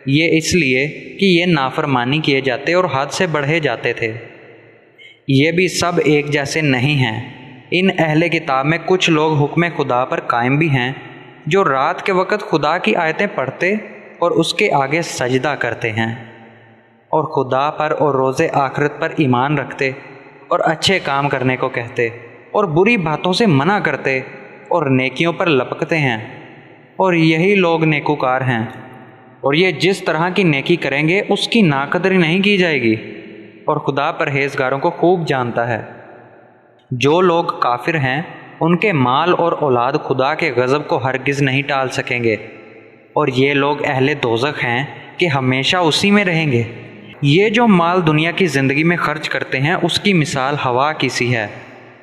یہ اس لیے کہ یہ نافرمانی کیے جاتے اور حد سے بڑھے جاتے تھے۔ یہ بھی سب ایک جیسے نہیں ہیں۔ ان اہل کتاب میں کچھ لوگ حکم خدا پر قائم بھی ہیں، جو رات کے وقت خدا کی آیتیں پڑھتے اور اس کے آگے سجدہ کرتے ہیں، اور خدا پر اور روز آخرت پر ایمان رکھتے اور اچھے کام کرنے کو کہتے اور بری باتوں سے منع کرتے اور نیکیوں پر لپکتے ہیں، اور یہی لوگ نیکوکار ہیں۔ اور یہ جس طرح کی نیکی کریں گے اس کی ناقدری نہیں کی جائے گی، اور خدا پرہیزگاروں کو خوب جانتا ہے۔ جو لوگ کافر ہیں ان کے مال اور اولاد خدا کے غضب کو ہرگز نہیں ٹال سکیں گے، اور یہ لوگ اہل دوزخ ہیں کہ ہمیشہ اسی میں رہیں گے۔ یہ جو مال دنیا کی زندگی میں خرچ کرتے ہیں اس کی مثال ہوا کی سی ہے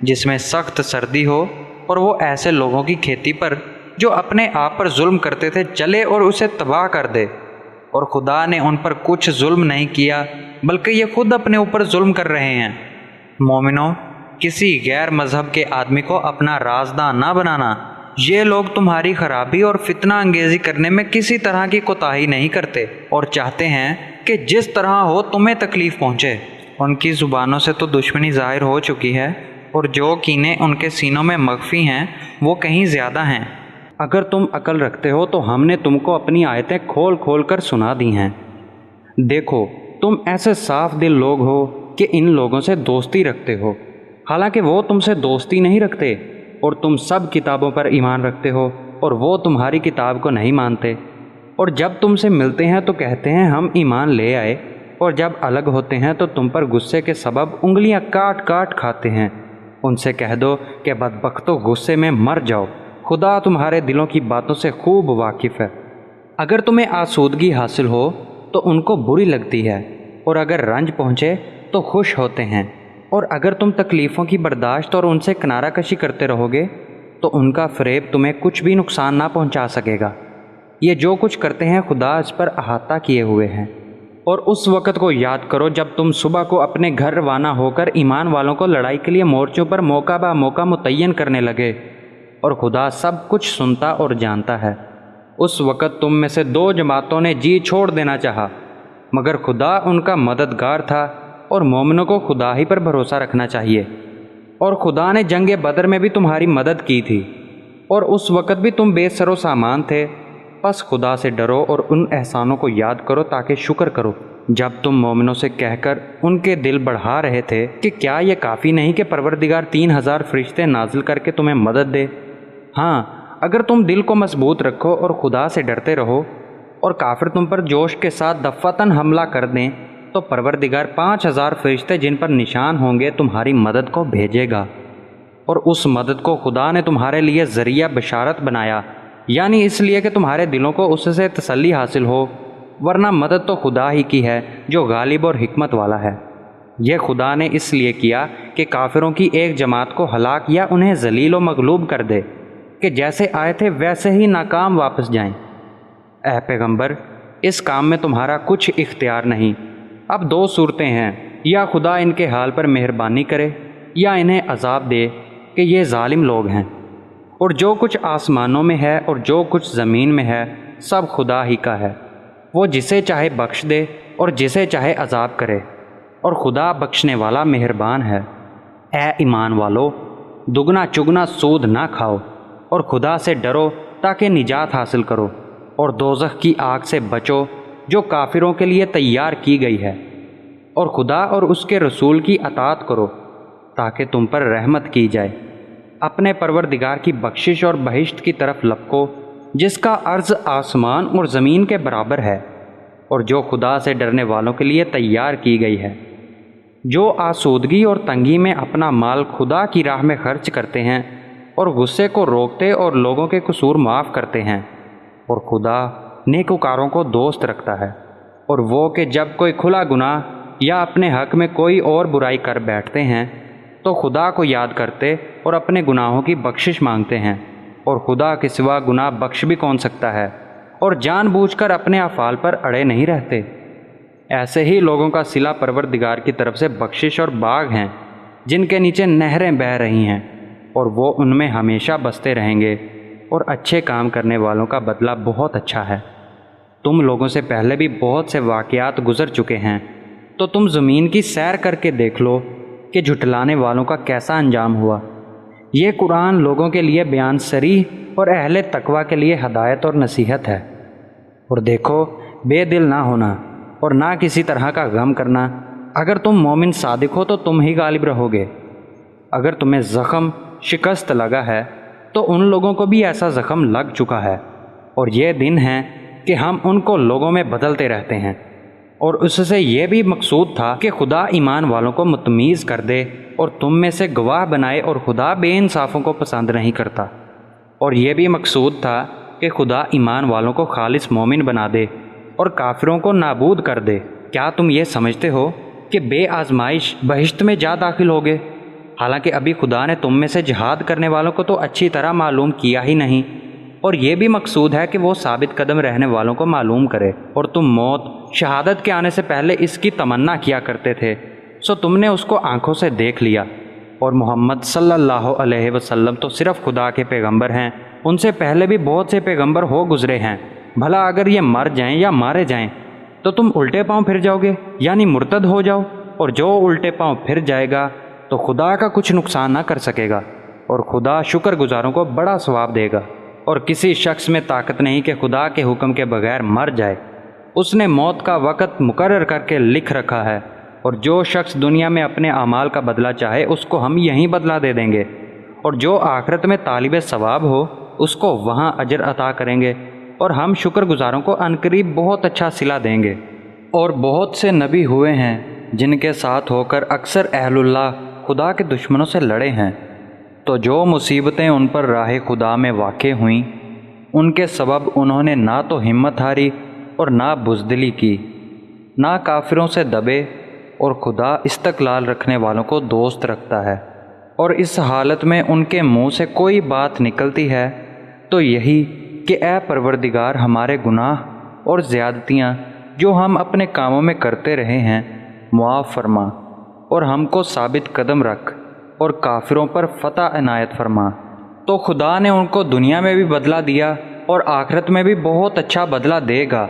جس میں سخت سردی ہو، اور وہ ایسے لوگوں کی کھیتی پر جو اپنے آپ پر ظلم کرتے تھے چلے اور اسے تباہ کر دے، اور خدا نے ان پر کچھ ظلم نہیں کیا بلکہ یہ خود اپنے اوپر ظلم کر رہے ہیں۔ مومنوں، کسی غیر مذہب کے آدمی کو اپنا رازداں نہ بنانا۔ یہ لوگ تمہاری خرابی اور فتنہ انگیزی کرنے میں کسی طرح کی کوتاہی نہیں کرتے، اور چاہتے ہیں کہ جس طرح ہو تمہیں تکلیف پہنچے۔ ان کی زبانوں سے تو دشمنی ظاہر ہو چکی ہے اور جو کینے ان کے سینوں میں مخفی ہیں وہ کہیں زیادہ ہیں۔ اگر تم عقل رکھتے ہو تو ہم نے تم کو اپنی آیتیں کھول کھول کر سنا دی ہیں۔ دیکھو تم ایسے صاف دل لوگ ہو کہ ان لوگوں سے دوستی رکھتے ہو، حالانکہ وہ تم سے دوستی نہیں رکھتے، اور تم سب کتابوں پر ایمان رکھتے ہو اور وہ تمہاری کتاب کو نہیں مانتے، اور جب تم سے ملتے ہیں تو کہتے ہیں ہم ایمان لے آئے، اور جب الگ ہوتے ہیں تو تم پر غصے کے سبب انگلیاں کاٹ کاٹ کھاتے ہیں۔ ان سے کہہ دو کہ بدبختو غصے میں مر جاؤ، خدا تمہارے دلوں کی باتوں سے خوب واقف ہے۔ اگر تمہیں آسودگی حاصل ہو تو ان کو بری لگتی ہے، اور اگر رنج پہنچے تو خوش ہوتے ہیں، اور اگر تم تکلیفوں کی برداشت اور ان سے کنارہ کشی کرتے رہو گے تو ان کا فریب تمہیں کچھ بھی نقصان نہ پہنچا سکے گا۔ یہ جو کچھ کرتے ہیں خدا اس پر احاطہ کیے ہوئے ہیں۔ اور اس وقت کو یاد کرو جب تم صبح کو اپنے گھر روانہ ہو کر ایمان والوں کو لڑائی کے لیے مورچوں پر موقع بہ موقع متعین کرنے لگے، اور خدا سب کچھ سنتا اور جانتا ہے۔ اس وقت تم میں سے 2 جماعتوں نے جی چھوڑ دینا چاہا، مگر خدا ان کا مددگار تھا، اور مومنوں کو خدا ہی پر بھروسہ رکھنا چاہیے۔ اور خدا نے جنگ بدر میں بھی تمہاری مدد کی تھی، اور اس وقت بھی تم بے سر و سامان تھے۔ بس خدا سے ڈرو اور ان احسانوں کو یاد کرو تاکہ شکر کرو، جب تم مومنوں سے کہہ کر ان کے دل بڑھا رہے تھے کہ کیا یہ کافی نہیں کہ پروردگار 3000 فرشتے نازل کر کے تمہیں مدد دے۔ ہاں اگر تم دل کو مضبوط رکھو اور خدا سے ڈرتے رہو، اور کافر تم پر جوش کے ساتھ دفعتاً حملہ کر دیں، تو پروردگار 5000 فرشتے جن پر نشان ہوں گے تمہاری مدد کو بھیجے گا، اور اس مدد کو خدا نے تمہارے لیے ذریعہ بشارت بنایا، یعنی اس لیے کہ تمہارے دلوں کو اس سے تسلی حاصل ہو، ورنہ مدد تو خدا ہی کی ہے جو غالب اور حکمت والا ہے۔ یہ خدا نے اس لیے کیا کہ کافروں کی ایک جماعت کو ہلاک یا انہیں ذلیل و مغلوب کر دے کہ جیسے آئے تھے ویسے ہی ناکام واپس جائیں۔ اے پیغمبر، اس کام میں تمہارا کچھ اختیار نہیں۔ اب 2 صورتیں ہیں، یا خدا ان کے حال پر مہربانی کرے یا انہیں عذاب دے کہ یہ ظالم لوگ ہیں۔ اور جو کچھ آسمانوں میں ہے اور جو کچھ زمین میں ہے سب خدا ہی کا ہے، وہ جسے چاہے بخش دے اور جسے چاہے عذاب کرے، اور خدا بخشنے والا مہربان ہے۔ اے ایمان والو، دگنا چگنا سود نہ کھاؤ، اور خدا سے ڈرو تاکہ نجات حاصل کرو، اور دوزخ کی آگ سے بچو جو کافروں کے لیے تیار کی گئی ہے، اور خدا اور اس کے رسول کی اطاعت کرو تاکہ تم پر رحمت کی جائے۔ اپنے پروردگار کی بخشش اور بہشت کی طرف لپکو جس کا عرض آسمان اور زمین کے برابر ہے، اور جو خدا سے ڈرنے والوں کے لیے تیار کی گئی ہے۔ جو آسودگی اور تنگی میں اپنا مال خدا کی راہ میں خرچ کرتے ہیں، اور غصے کو روکتے اور لوگوں کے قصور معاف کرتے ہیں، اور خدا نیکوکاروں کو دوست رکھتا ہے۔ اور وہ کہ جب کوئی کھلا گناہ یا اپنے حق میں کوئی اور برائی کر بیٹھتے ہیں تو خدا کو یاد کرتے اور اپنے گناہوں کی بخشش مانگتے ہیں، اور خدا کے سوا گناہ بخش بھی کون سکتا ہے، اور جان بوجھ کر اپنے افعال پر اڑے نہیں رہتے۔ ایسے ہی لوگوں کا صلہ پروردگار کی طرف سے بخشش اور باغ ہیں جن کے نیچے نہریں بہہ رہی ہیں، اور وہ ان میں ہمیشہ بستے رہیں گے، اور اچھے کام کرنے والوں کا بدلہ بہت اچھا ہے۔ تم لوگوں سے پہلے بھی بہت سے واقعات گزر چکے ہیں، تو تم زمین کی سیر کر کے دیکھ لو کہ جھٹلانے والوں کا کیسا انجام ہوا۔ یہ قرآن لوگوں کے لیے بیان صریح اور اہل تقوی کے لیے ہدایت اور نصیحت ہے۔ اور دیکھو، بے دل نہ ہونا اور نہ کسی طرح کا غم کرنا۔ اگر تم مومن صادق ہو تو تم ہی غالب رہو گے۔ اگر تمہیں زخم شکست لگا ہے تو ان لوگوں کو بھی ایسا زخم لگ چکا ہے، اور یہ دن ہے کہ ہم ان کو لوگوں میں بدلتے رہتے ہیں۔ اور اس سے یہ بھی مقصود تھا کہ خدا ایمان والوں کو متمیز کر دے اور تم میں سے گواہ بنائے، اور خدا بے انصافوں کو پسند نہیں کرتا۔ اور یہ بھی مقصود تھا کہ خدا ایمان والوں کو خالص مومن بنا دے اور کافروں کو نابود کر دے۔ کیا تم یہ سمجھتے ہو کہ بے آزمائش بہشت میں جا داخل ہوگے، حالانکہ ابھی خدا نے تم میں سے جہاد کرنے والوں کو تو اچھی طرح معلوم کیا ہی نہیں؟ اور یہ بھی مقصود ہے کہ وہ ثابت قدم رہنے والوں کو معلوم کرے۔ اور تم موت، شہادت کے آنے سے پہلے اس کی تمنا کیا کرتے تھے، سو تم نے اس کو آنکھوں سے دیکھ لیا۔ اور محمد صلی اللہ علیہ وسلم تو صرف خدا کے پیغمبر ہیں، ان سے پہلے بھی بہت سے پیغمبر ہو گزرے ہیں۔ بھلا اگر یہ مر جائیں یا مارے جائیں تو تم الٹے پاؤں پھر جاؤ گے، یعنی مرتد ہو جاؤ، اور جو الٹے پاؤں پھر جائے گا تو خدا کا کچھ نقصان نہ کر سکے گا، اور خدا شکر گزاروں کو بڑا ثواب دے گا۔ اور کسی شخص میں طاقت نہیں کہ خدا کے حکم کے بغیر مر جائے، اس نے موت کا وقت مقرر کر کے لکھ رکھا ہے، اور جو شخص دنیا میں اپنے اعمال کا بدلہ چاہے اس کو ہم یہیں بدلہ دے دیں گے، اور جو آخرت میں طالب ثواب ہو اس کو وہاں اجر عطا کریں گے، اور ہم شکر گزاروں کو عنقریب بہت اچھا صلہ دیں گے۔ اور بہت سے نبی ہوئے ہیں جن کے ساتھ ہو کر اکثر اہل اللہ خدا کے دشمنوں سے لڑے ہیں، تو جو مصیبتیں ان پر راہ خدا میں واقع ہوئیں ان کے سبب انہوں نے نہ تو ہمت ہاری اور نہ بزدلی کی، نہ کافروں سے دبے، اور خدا استقلال رکھنے والوں کو دوست رکھتا ہے۔ اور اس حالت میں ان کے منہ سے کوئی بات نکلتی ہے تو یہی کہ اے پروردگار، ہمارے گناہ اور زیادتیاں جو ہم اپنے کاموں میں کرتے رہے ہیں معاف فرما، اور ہم کو ثابت قدم رکھ، اور کافروں پر فتح عنایت فرما۔ تو خدا نے ان کو دنیا میں بھی بدلہ دیا اور آخرت میں بھی بہت اچھا بدلہ دے گا،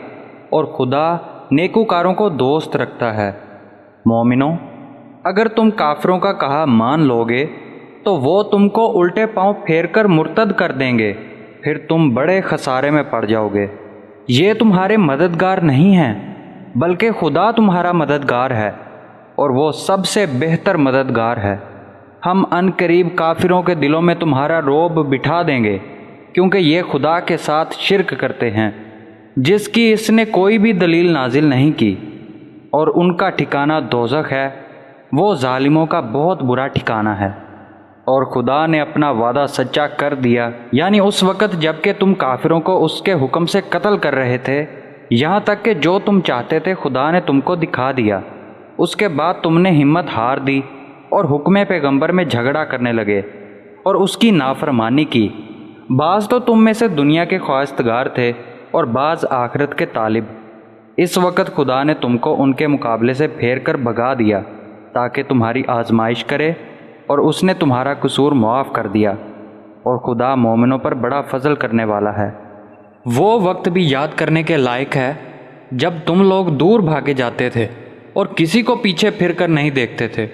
اور خدا نیکوکاروں کو دوست رکھتا ہے۔ مومنوں، اگر تم کافروں کا کہا مان لو گے تو وہ تم کو الٹے پاؤں پھیر کر مرتد کر دیں گے، پھر تم بڑے خسارے میں پڑ جاؤ گے۔ یہ تمہارے مددگار نہیں ہیں بلکہ خدا تمہارا مددگار ہے، اور وہ سب سے بہتر مددگار ہے۔ ہم عنقریب کافروں کے دلوں میں تمہارا رعب بٹھا دیں گے، کیونکہ یہ خدا کے ساتھ شرک کرتے ہیں جس کی اس نے کوئی بھی دلیل نازل نہیں کی، اور ان کا ٹھکانہ دوزخ ہے، وہ ظالموں کا بہت برا ٹھکانہ ہے۔ اور خدا نے اپنا وعدہ سچا کر دیا، یعنی اس وقت جب کہ تم کافروں کو اس کے حکم سے قتل کر رہے تھے، یہاں تک کہ جو تم چاہتے تھے خدا نے تم کو دکھا دیا۔ اس کے بعد تم نے ہمت ہار دی اور حکم پیغمبر میں جھگڑا کرنے لگے اور اس کی نافرمانی کی۔ بعض تو تم میں سے دنیا کے خواستگار تھے اور بعض آخرت کے طالب۔ اس وقت خدا نے تم کو ان کے مقابلے سے پھیر کر بھگا دیا تاکہ تمہاری آزمائش کرے، اور اس نے تمہارا قصور معاف کر دیا، اور خدا مومنوں پر بڑا فضل کرنے والا ہے۔ وہ وقت بھی یاد کرنے کے لائق ہے جب تم لوگ دور بھاگے جاتے تھے اور کسی کو پیچھے پھر کر نہیں دیکھتے تھے،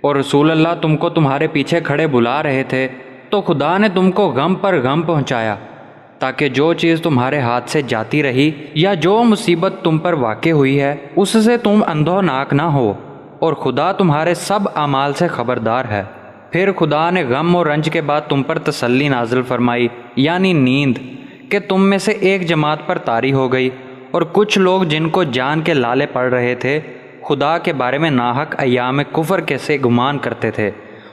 اور رسول اللہ تم کو تمہارے پیچھے کھڑے بلا رہے تھے، تو خدا نے تم کو غم پر غم پہنچایا، تاکہ جو چیز تمہارے ہاتھ سے جاتی رہی یا جو مصیبت تم پر واقع ہوئی ہے اس سے تم اندھوناک نہ ہو، اور خدا تمہارے سب اعمال سے خبردار ہے۔ پھر خدا نے غم اور رنج کے بعد تم پر تسلی نازل فرمائی، یعنی نیند، کہ تم میں سے ایک جماعت پر طاری ہو گئی، اور کچھ لوگ جن کو جان کے لالے پڑ رہے تھے خدا کے بارے میں ناحق ایام کفر کے سے گمان کرتے تھے،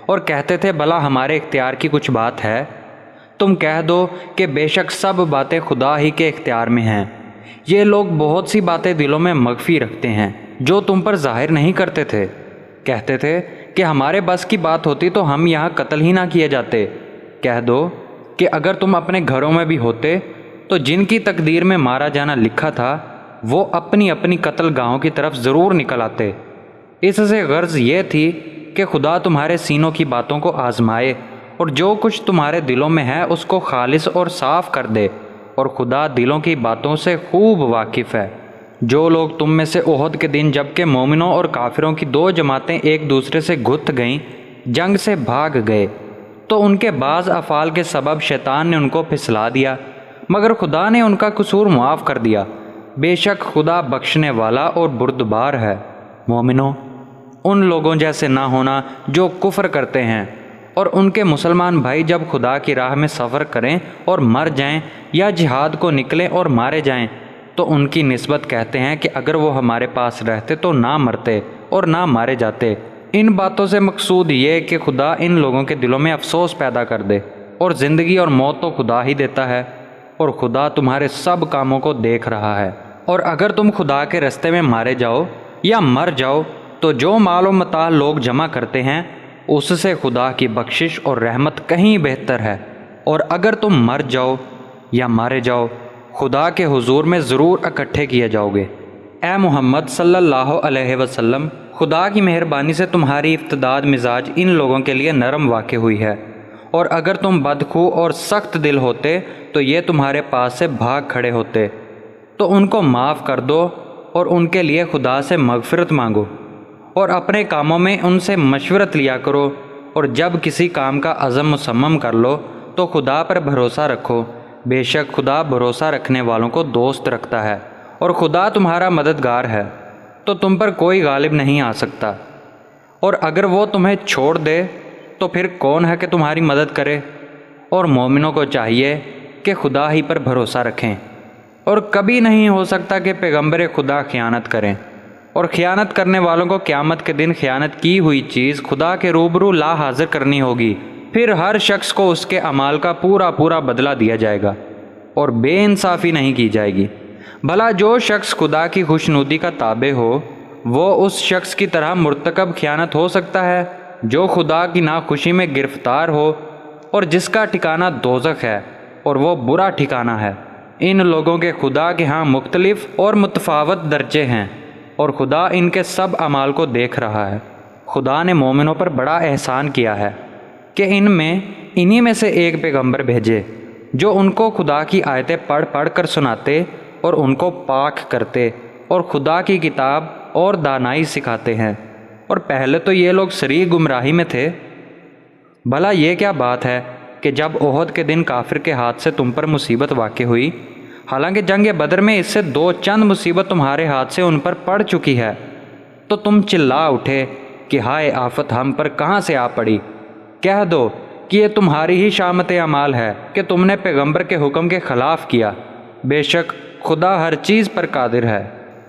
اور کہتے تھے بھلا ہمارے اختیار کی کچھ بات ہے؟ تم کہہ دو کہ بے شک سب باتیں خدا ہی کے اختیار میں ہیں۔ یہ لوگ بہت سی باتیں دلوں میں مخفی رکھتے ہیں جو تم پر ظاہر نہیں کرتے تھے۔ کہتے تھے کہ ہمارے بس کی بات ہوتی تو ہم یہاں قتل ہی نہ کیے جاتے۔ کہہ دو کہ اگر تم اپنے گھروں میں بھی ہوتے تو جن کی تقدیر میں مارا جانا لکھا تھا وہ اپنی اپنی قتل گاہوں کی طرف ضرور نکل آتے۔ اس سے غرض یہ تھی کہ خدا تمہارے سینوں کی باتوں کو آزمائے، اور جو کچھ تمہارے دلوں میں ہے اس کو خالص اور صاف کر دے، اور خدا دلوں کی باتوں سے خوب واقف ہے۔ جو لوگ تم میں سے احد کے دن جب کہ مومنوں اور کافروں کی دو جماعتیں ایک دوسرے سے گھت گئیں جنگ سے بھاگ گئے، تو ان کے بعض افعال کے سبب شیطان نے ان کو پھسلا دیا، مگر خدا نے ان کا قصور معاف کر دیا۔ بے شک خدا بخشنے والا اور بردبار ہے۔ مومنوں، ان لوگوں جیسے نہ ہونا جو کفر کرتے ہیں، اور ان کے مسلمان بھائی جب خدا کی راہ میں سفر کریں اور مر جائیں یا جہاد کو نکلیں اور مارے جائیں تو ان کی نسبت کہتے ہیں کہ اگر وہ ہمارے پاس رہتے تو نہ مرتے اور نہ مارے جاتے۔ ان باتوں سے مقصود یہ کہ خدا ان لوگوں کے دلوں میں افسوس پیدا کر دے، اور زندگی اور موت تو خدا ہی دیتا ہے، اور خدا تمہارے سب کاموں کو دیکھ رہا ہے۔ اور اگر تم خدا کے رستے میں مارے جاؤ یا مر جاؤ تو جو مال و متاع لوگ جمع کرتے ہیں اس سے خدا کی بخشش اور رحمت کہیں بہتر ہے، اور اگر تم مر جاؤ یا مارے جاؤ خدا کے حضور میں ضرور اکٹھے کیے جاؤ گے۔ اے محمد صلی اللہ علیہ وسلم، خدا کی مہربانی سے تمہاری افتداد مزاج ان لوگوں کے لیے نرم واقع ہوئی ہے، اور اگر تم بدخو اور سخت دل ہوتے تو یہ تمہارے پاس سے بھاگ کھڑے ہوتے، تو ان کو معاف کر دو اور ان کے لیے خدا سے مغفرت مانگو، اور اپنے کاموں میں ان سے مشورت لیا کرو، اور جب کسی کام کا عزم مصمم کر لو تو خدا پر بھروسہ رکھو، بے شک خدا بھروسہ رکھنے والوں کو دوست رکھتا ہے، اور خدا تمہارا مددگار ہے، تو تم پر کوئی غالب نہیں آ سکتا۔ اور اگر وہ تمہیں چھوڑ دے تو پھر کون ہے کہ تمہاری مدد کرے؟ اور مومنوں کو چاہیے کہ خدا ہی پر بھروسہ رکھیں، اور کبھی نہیں ہو سکتا کہ پیغمبر خدا خیانت کریں، اور خیانت کرنے والوں کو قیامت کے دن خیانت کی ہوئی چیز خدا کے روبرو لا حاضر کرنی ہوگی، پھر ہر شخص کو اس کے اعمال کا پورا بدلہ دیا جائے گا، اور بے انصافی نہیں کی جائے گی۔ بھلا جو شخص خدا کی خوشنودی کا تابع ہو، وہ اس شخص کی طرح مرتکب خیانت ہو سکتا ہے جو خدا کی ناخوشی میں گرفتار ہو، اور جس کا ٹھکانہ دوزخ ہے، اور وہ برا ٹھکانہ ہے۔ ان لوگوں کے خدا کے ہاں مختلف اور متفاوت درجے ہیں، اور خدا ان کے سب اعمال کو دیکھ رہا ہے۔ خدا نے مومنوں پر بڑا احسان کیا ہے کہ انہی میں سے ایک پیغمبر بھیجے جو ان کو خدا کی آیتیں پڑھ کر سناتے اور ان کو پاک کرتے، اور خدا کی کتاب اور دانائی سکھاتے ہیں، اور پہلے تو یہ لوگ سری گمراہی میں تھے۔ بھلا یہ کیا بات ہے کہ جب احد کے دن کافر کے ہاتھ سے تم پر مصیبت واقع ہوئی، حالانکہ جنگ بدر میں اس سے دو چند مصیبت تمہارے ہاتھ سے ان پر پڑ چکی ہے، تو تم چلا اٹھے کہ ہائے آفت ہم پر کہاں سے آ پڑی؟ کہہ دو کہ یہ تمہاری ہی شامت اعمال ہے کہ تم نے پیغمبر کے حکم کے خلاف کیا، بے شک خدا ہر چیز پر قادر ہے۔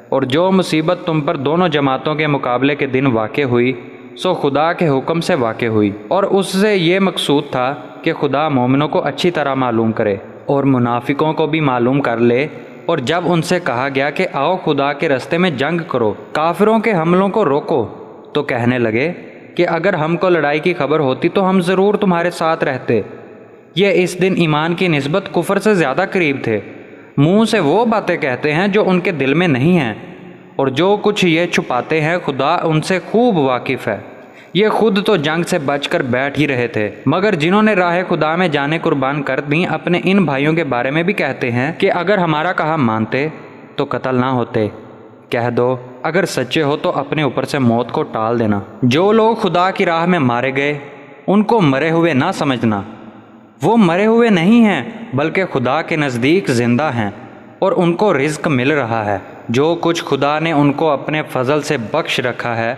اور جو مصیبت تم پر دونوں جماعتوں کے مقابلے کے دن واقع ہوئی، سو خدا کے حکم سے واقع ہوئی، اور اس سے یہ مقصود تھا کہ خدا مومنوں کو اچھی طرح معلوم کرے اور منافقوں کو بھی معلوم کر لے۔ اور جب ان سے کہا گیا کہ آؤ خدا کے رستے میں جنگ کرو، کافروں کے حملوں کو روکو، تو کہنے لگے کہ اگر ہم کو لڑائی کی خبر ہوتی تو ہم ضرور تمہارے ساتھ رہتے۔ یہ اس دن ایمان کی نسبت کفر سے زیادہ قریب تھے۔ منہ سے وہ باتیں کہتے ہیں جو ان کے دل میں نہیں ہیں، اور جو کچھ یہ چھپاتے ہیں خدا ان سے خوب واقف ہے۔ یہ خود تو جنگ سے بچ کر بیٹھ ہی رہے تھے، مگر جنہوں نے راہ خدا میں جانیں قربان کر دیں اپنے ان بھائیوں کے بارے میں بھی کہتے ہیں کہ اگر ہمارا کہا مانتے تو قتل نہ ہوتے۔ کہہ دو اگر سچے ہو تو اپنے اوپر سے موت کو ٹال دینا۔ جو لوگ خدا کی راہ میں مارے گئے ان کو مرے ہوئے نہ سمجھنا، وہ مرے ہوئے نہیں ہیں بلکہ خدا کے نزدیک زندہ ہیں، اور ان کو رزق مل رہا ہے۔ جو کچھ خدا نے ان کو اپنے فضل سے بخش رکھا ہے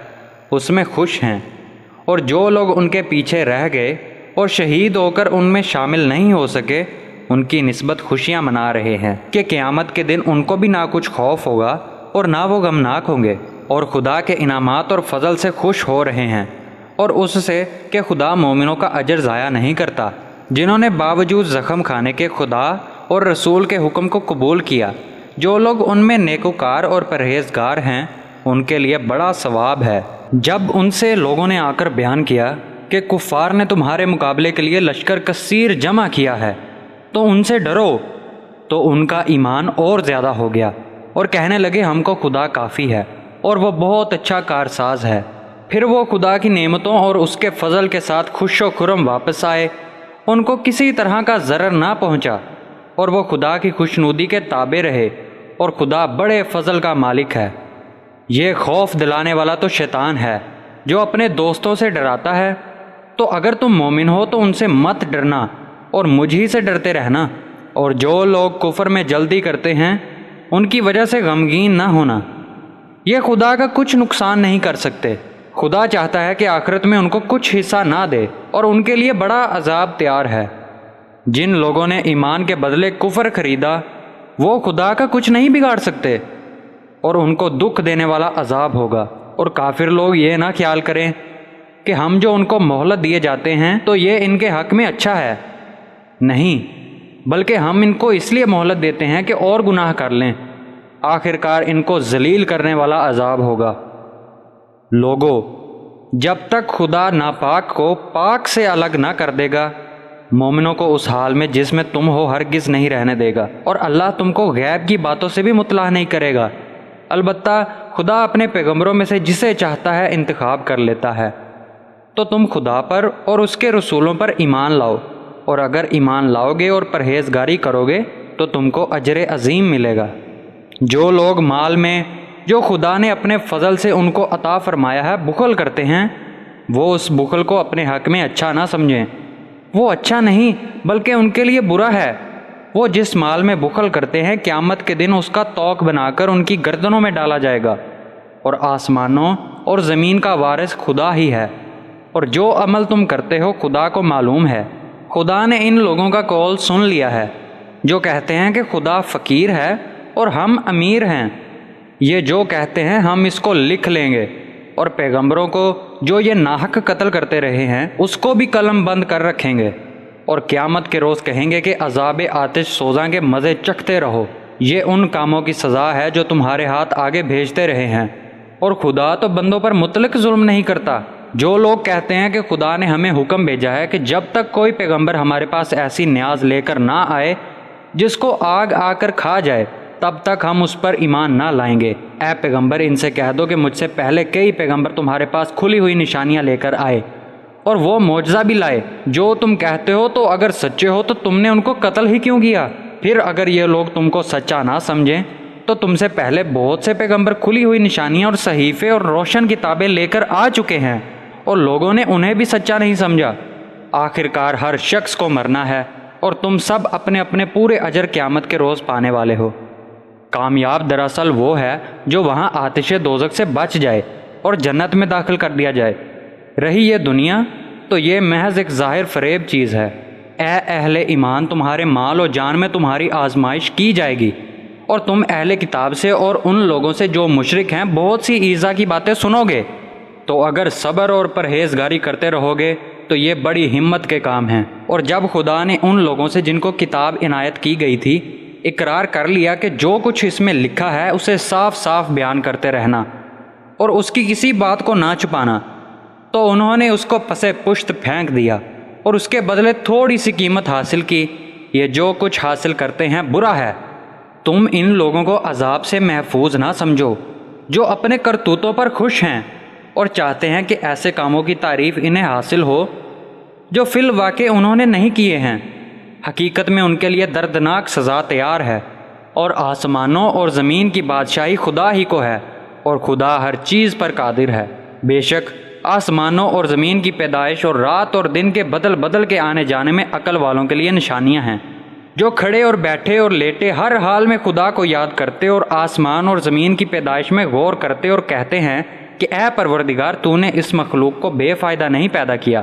اس میں خوش ہیں، اور جو لوگ ان کے پیچھے رہ گئے اور شہید ہو کر ان میں شامل نہیں ہو سکے، ان کی نسبت خوشیاں منا رہے ہیں کہ قیامت کے دن ان کو بھی نہ کچھ خوف ہوگا اور نہ وہ غمناک ہوں گے، اور خدا کے انعامات اور فضل سے خوش ہو رہے ہیں، اور اس سے کہ خدا مومنوں کا اجر ضائع نہیں کرتا جنہوں نے باوجود زخم کھانے کے خدا اور رسول کے حکم کو قبول کیا۔ جو لوگ ان میں نیکوکار اور پرہیزگار ہیں ان کے لیے بڑا ثواب ہے۔ جب ان سے لوگوں نے آ کر بیان کیا کہ کفار نے تمہارے مقابلے کے لیے لشکر کثیر جمع کیا ہے تو ان سے ڈرو، تو ان کا ایمان اور زیادہ ہو گیا، اور کہنے لگے ہم کو خدا کافی ہے اور وہ بہت اچھا کارساز ہے۔ پھر وہ خدا کی نعمتوں اور اس کے فضل کے ساتھ خوش و خرم واپس آئے، ان کو کسی طرح کا ضرر نہ پہنچا، اور وہ خدا کی خوشنودی کے تابع رہے، اور خدا بڑے فضل کا مالک ہے۔ یہ خوف دلانے والا تو شیطان ہے جو اپنے دوستوں سے ڈراتا ہے، تو اگر تم مومن ہو تو ان سے مت ڈرنا اور مجھ ہی سے ڈرتے رہنا، اور جو لوگ کفر میں جلدی کرتے ہیں ان کی وجہ سے غمگین نہ ہونا، یہ خدا کا کچھ نقصان نہیں کر سکتے۔ خدا چاہتا ہے کہ آخرت میں ان کو کچھ حصہ نہ دے، اور ان کے لیے بڑا عذاب تیار ہے۔ جن لوگوں نے ایمان کے بدلے کفر خریدا وہ خدا کا کچھ نہیں بگاڑ سکتے، اور ان کو دکھ دینے والا عذاب ہوگا۔ اور کافر لوگ یہ نہ خیال کریں کہ ہم جو ان کو مہلت دیے جاتے ہیں تو یہ ان کے حق میں اچھا ہے، نہیں، بلکہ ہم ان کو اس لیے مہلت دیتے ہیں کہ اور گناہ کر لیں، آخرکار ان کو ذلیل کرنے والا عذاب ہوگا۔ لوگو، جب تک خدا ناپاک کو پاک سے الگ نہ کر دے گا، مومنوں کو اس حال میں جس میں تم ہو ہرگز نہیں رہنے دے گا، اور اللہ تم کو غیب کی باتوں سے بھی مطلع نہیں کرے گا۔ البتہ خدا اپنے پیغمبروں میں سے جسے چاہتا ہے انتخاب کر لیتا ہے۔ تو تم خدا پر اور اس کے رسولوں پر ایمان لاؤ، اور اگر ایمان لاؤ گے اور پرہیزگاری کرو گے تو تم کو اجر عظیم ملے گا۔ جو لوگ مال میں جو خدا نے اپنے فضل سے ان کو عطا فرمایا ہے بخل کرتے ہیں، وہ اس بخل کو اپنے حق میں اچھا نہ سمجھیں۔ وہ اچھا نہیں بلکہ ان کے لیے برا ہے۔ وہ جس مال میں بخل کرتے ہیں قیامت کے دن اس کا توق بنا کر ان کی گردنوں میں ڈالا جائے گا، اور آسمانوں اور زمین کا وارث خدا ہی ہے، اور جو عمل تم کرتے ہو خدا کو معلوم ہے۔ خدا نے ان لوگوں کا قول سن لیا ہے جو کہتے ہیں کہ خدا فقیر ہے اور ہم امیر ہیں۔ یہ جو کہتے ہیں ہم اس کو لکھ لیں گے، اور پیغمبروں کو جو یہ ناحق قتل کرتے رہے ہیں اس کو بھی قلم بند کر رکھیں گے، اور قیامت کے روز کہیں گے کہ عذاب آتش سوزاں کے مزے چکھتے رہو۔ یہ ان کاموں کی سزا ہے جو تمہارے ہاتھ آگے بھیجتے رہے ہیں، اور خدا تو بندوں پر مطلق ظلم نہیں کرتا۔ جو لوگ کہتے ہیں کہ خدا نے ہمیں حکم بھیجا ہے کہ جب تک کوئی پیغمبر ہمارے پاس ایسی نیاز لے کر نہ آئے جس کو آگ آ کر کھا جائے، تب تک ہم اس پر ایمان نہ لائیں گے۔ اے پیغمبر ان سے کہہ دو کہ مجھ سے پہلے کئی پیغمبر تمہارے پاس کھلی ہوئی نشانیاں لے کر آئے اور وہ معجزہ بھی لائے جو تم کہتے ہو، تو اگر سچے ہو تو تم نے ان کو قتل ہی کیوں کیا؟ پھر اگر یہ لوگ تم کو سچا نہ سمجھیں تو تم سے پہلے بہت سے پیغمبر کھلی ہوئی نشانیاں اور صحیفے اور روشن کتابیں لے کر آ چکے ہیں، اور لوگوں نے انہیں بھی سچا نہیں سمجھا۔ آخرکار ہر شخص کو مرنا ہے، اور تم سب اپنے اپنے پورے اجر قیامت کے روز پانے والے ہو۔ کامیاب دراصل وہ ہے جو وہاں آتش دوزخ سے بچ جائے اور جنت میں داخل کر دیا جائے۔ رہی یہ دنیا تو یہ محض ایک ظاہر فریب چیز ہے۔ اے اہل ایمان، تمہارے مال و جان میں تمہاری آزمائش کی جائے گی، اور تم اہل کتاب سے اور ان لوگوں سے جو مشرک ہیں بہت سی ایذا کی باتیں سنو گے، تو اگر صبر اور پرہیزگاری کرتے رہو گے تو یہ بڑی ہمت کے کام ہیں۔ اور جب خدا نے ان لوگوں سے جن کو کتاب عنایت کی گئی تھی اقرار کر لیا کہ جو کچھ اس میں لکھا ہے اسے صاف صاف بیان کرتے رہنا اور اس کی کسی بات کو نہ چھپانا، تو انہوں نے اس کو پسے پشت پھینک دیا اور اس کے بدلے تھوڑی سی قیمت حاصل کی۔ یہ جو کچھ حاصل کرتے ہیں برا ہے۔ تم ان لوگوں کو عذاب سے محفوظ نہ سمجھو جو اپنے کرتوتوں پر خوش ہیں اور چاہتے ہیں کہ ایسے کاموں کی تعریف انہیں حاصل ہو جو فی الواقع انہوں نے نہیں کیے ہیں۔ حقیقت میں ان کے لیے دردناک سزا تیار ہے، اور آسمانوں اور زمین کی بادشاہی خدا ہی کو ہے، اور خدا ہر چیز پر قادر ہے۔ بے شک آسمانوں اور زمین کی پیدائش اور رات اور دن کے بدل بدل کے آنے جانے میں عقل والوں کے لیے نشانیاں ہیں، جو کھڑے اور بیٹھے اور لیٹے ہر حال میں خدا کو یاد کرتے اور آسمان اور زمین کی پیدائش میں غور کرتے اور کہتے ہیں کہ اے پروردگار، تو نے اس مخلوق کو بے فائدہ نہیں پیدا کیا،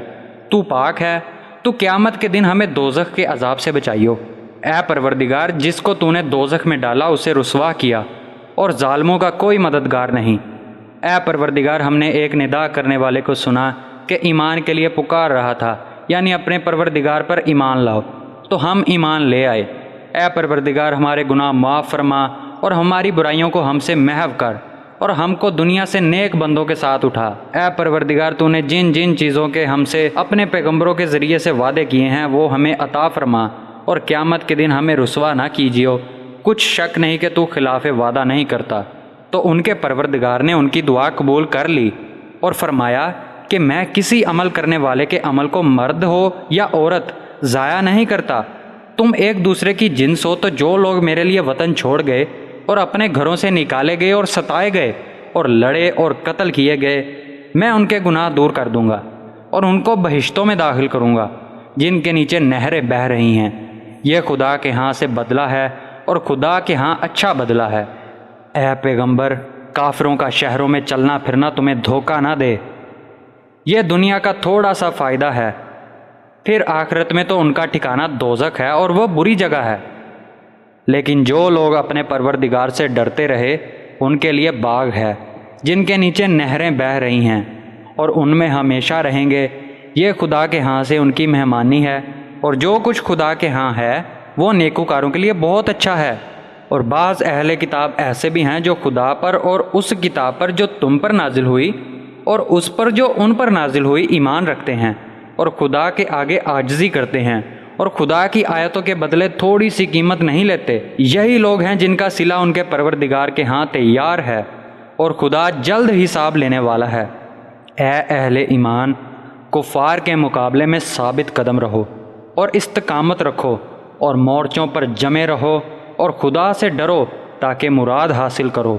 تو پاک ہے، تو قیامت کے دن ہمیں دوزخ کے عذاب سے بچائیو۔ اے پروردگار، جس کو تو نے دوزخ میں ڈالا اسے رسوا کیا، اور ظالموں کا کوئی مددگار نہیں۔ اے پروردگار، ہم نے ایک ندا کرنے والے کو سنا کہ ایمان کے لیے پکار رہا تھا، یعنی اپنے پروردگار پر ایمان لاؤ، تو ہم ایمان لے آئے۔ اے پروردگار، ہمارے گناہ معاف فرما اور ہماری برائیوں کو ہم سے محو کر، اور ہم کو دنیا سے نیک بندوں کے ساتھ اٹھا۔ اے پروردگار، تو نے جن جن چیزوں کے ہم سے اپنے پیغمبروں کے ذریعے سے وعدے کیے ہیں وہ ہمیں عطا فرما، اور قیامت کے دن ہمیں رسوا نہ کیجیو۔ کچھ شک نہیں کہ تو خلاف وعدہ نہیں کرتا۔ تو ان کے پروردگار نے ان کی دعا قبول کر لی اور فرمایا کہ میں کسی عمل کرنے والے کے عمل کو مرد ہو یا عورت ضائع نہیں کرتا۔ تم ایک دوسرے کی جنس ہو، تو جو لوگ میرے لیے وطن چھوڑ گئے اور اپنے گھروں سے نکالے گئے اور ستائے گئے اور لڑے اور قتل کیے گئے، میں ان کے گناہ دور کر دوں گا اور ان کو بہشتوں میں داخل کروں گا جن کے نیچے نہریں بہہ رہی ہیں۔ یہ خدا کے ہاں سے بدلہ ہے، اور خدا کے ہاں اچھا بدلہ ہے۔ اے پیغمبر، کافروں کا شہروں میں چلنا پھرنا تمہیں دھوکہ نہ دے۔ یہ دنیا کا تھوڑا سا فائدہ ہے، پھر آخرت میں تو ان کا ٹھکانہ دوزخ ہے اور وہ بری جگہ ہے۔ لیکن جو لوگ اپنے پروردگار سے ڈرتے رہے ان کے لیے باغ ہے جن کے نیچے نہریں بہہ رہی ہیں، اور ان میں ہمیشہ رہیں گے۔ یہ خدا کے ہاں سے ان کی مہمانی ہے، اور جو کچھ خدا کے ہاں ہے وہ نیکوکاروں کے لیے بہت اچھا ہے۔ اور بعض اہل کتاب ایسے بھی ہیں جو خدا پر اور اس کتاب پر جو تم پر نازل ہوئی اور اس پر جو ان پر نازل ہوئی ایمان رکھتے ہیں، اور خدا کے آگے عاجزی کرتے ہیں، اور خدا کی آیتوں کے بدلے تھوڑی سی قیمت نہیں لیتے۔ یہی لوگ ہیں جن کا صلہ ان کے پروردگار کے ہاں تیار ہے، اور خدا جلد حساب لینے والا ہے۔ اے اہل ایمان، کفار کے مقابلے میں ثابت قدم رہو اور استقامت رکھو، اور مورچوں پر جمے رہو، اور خدا سے ڈرو تاکہ مراد حاصل کرو۔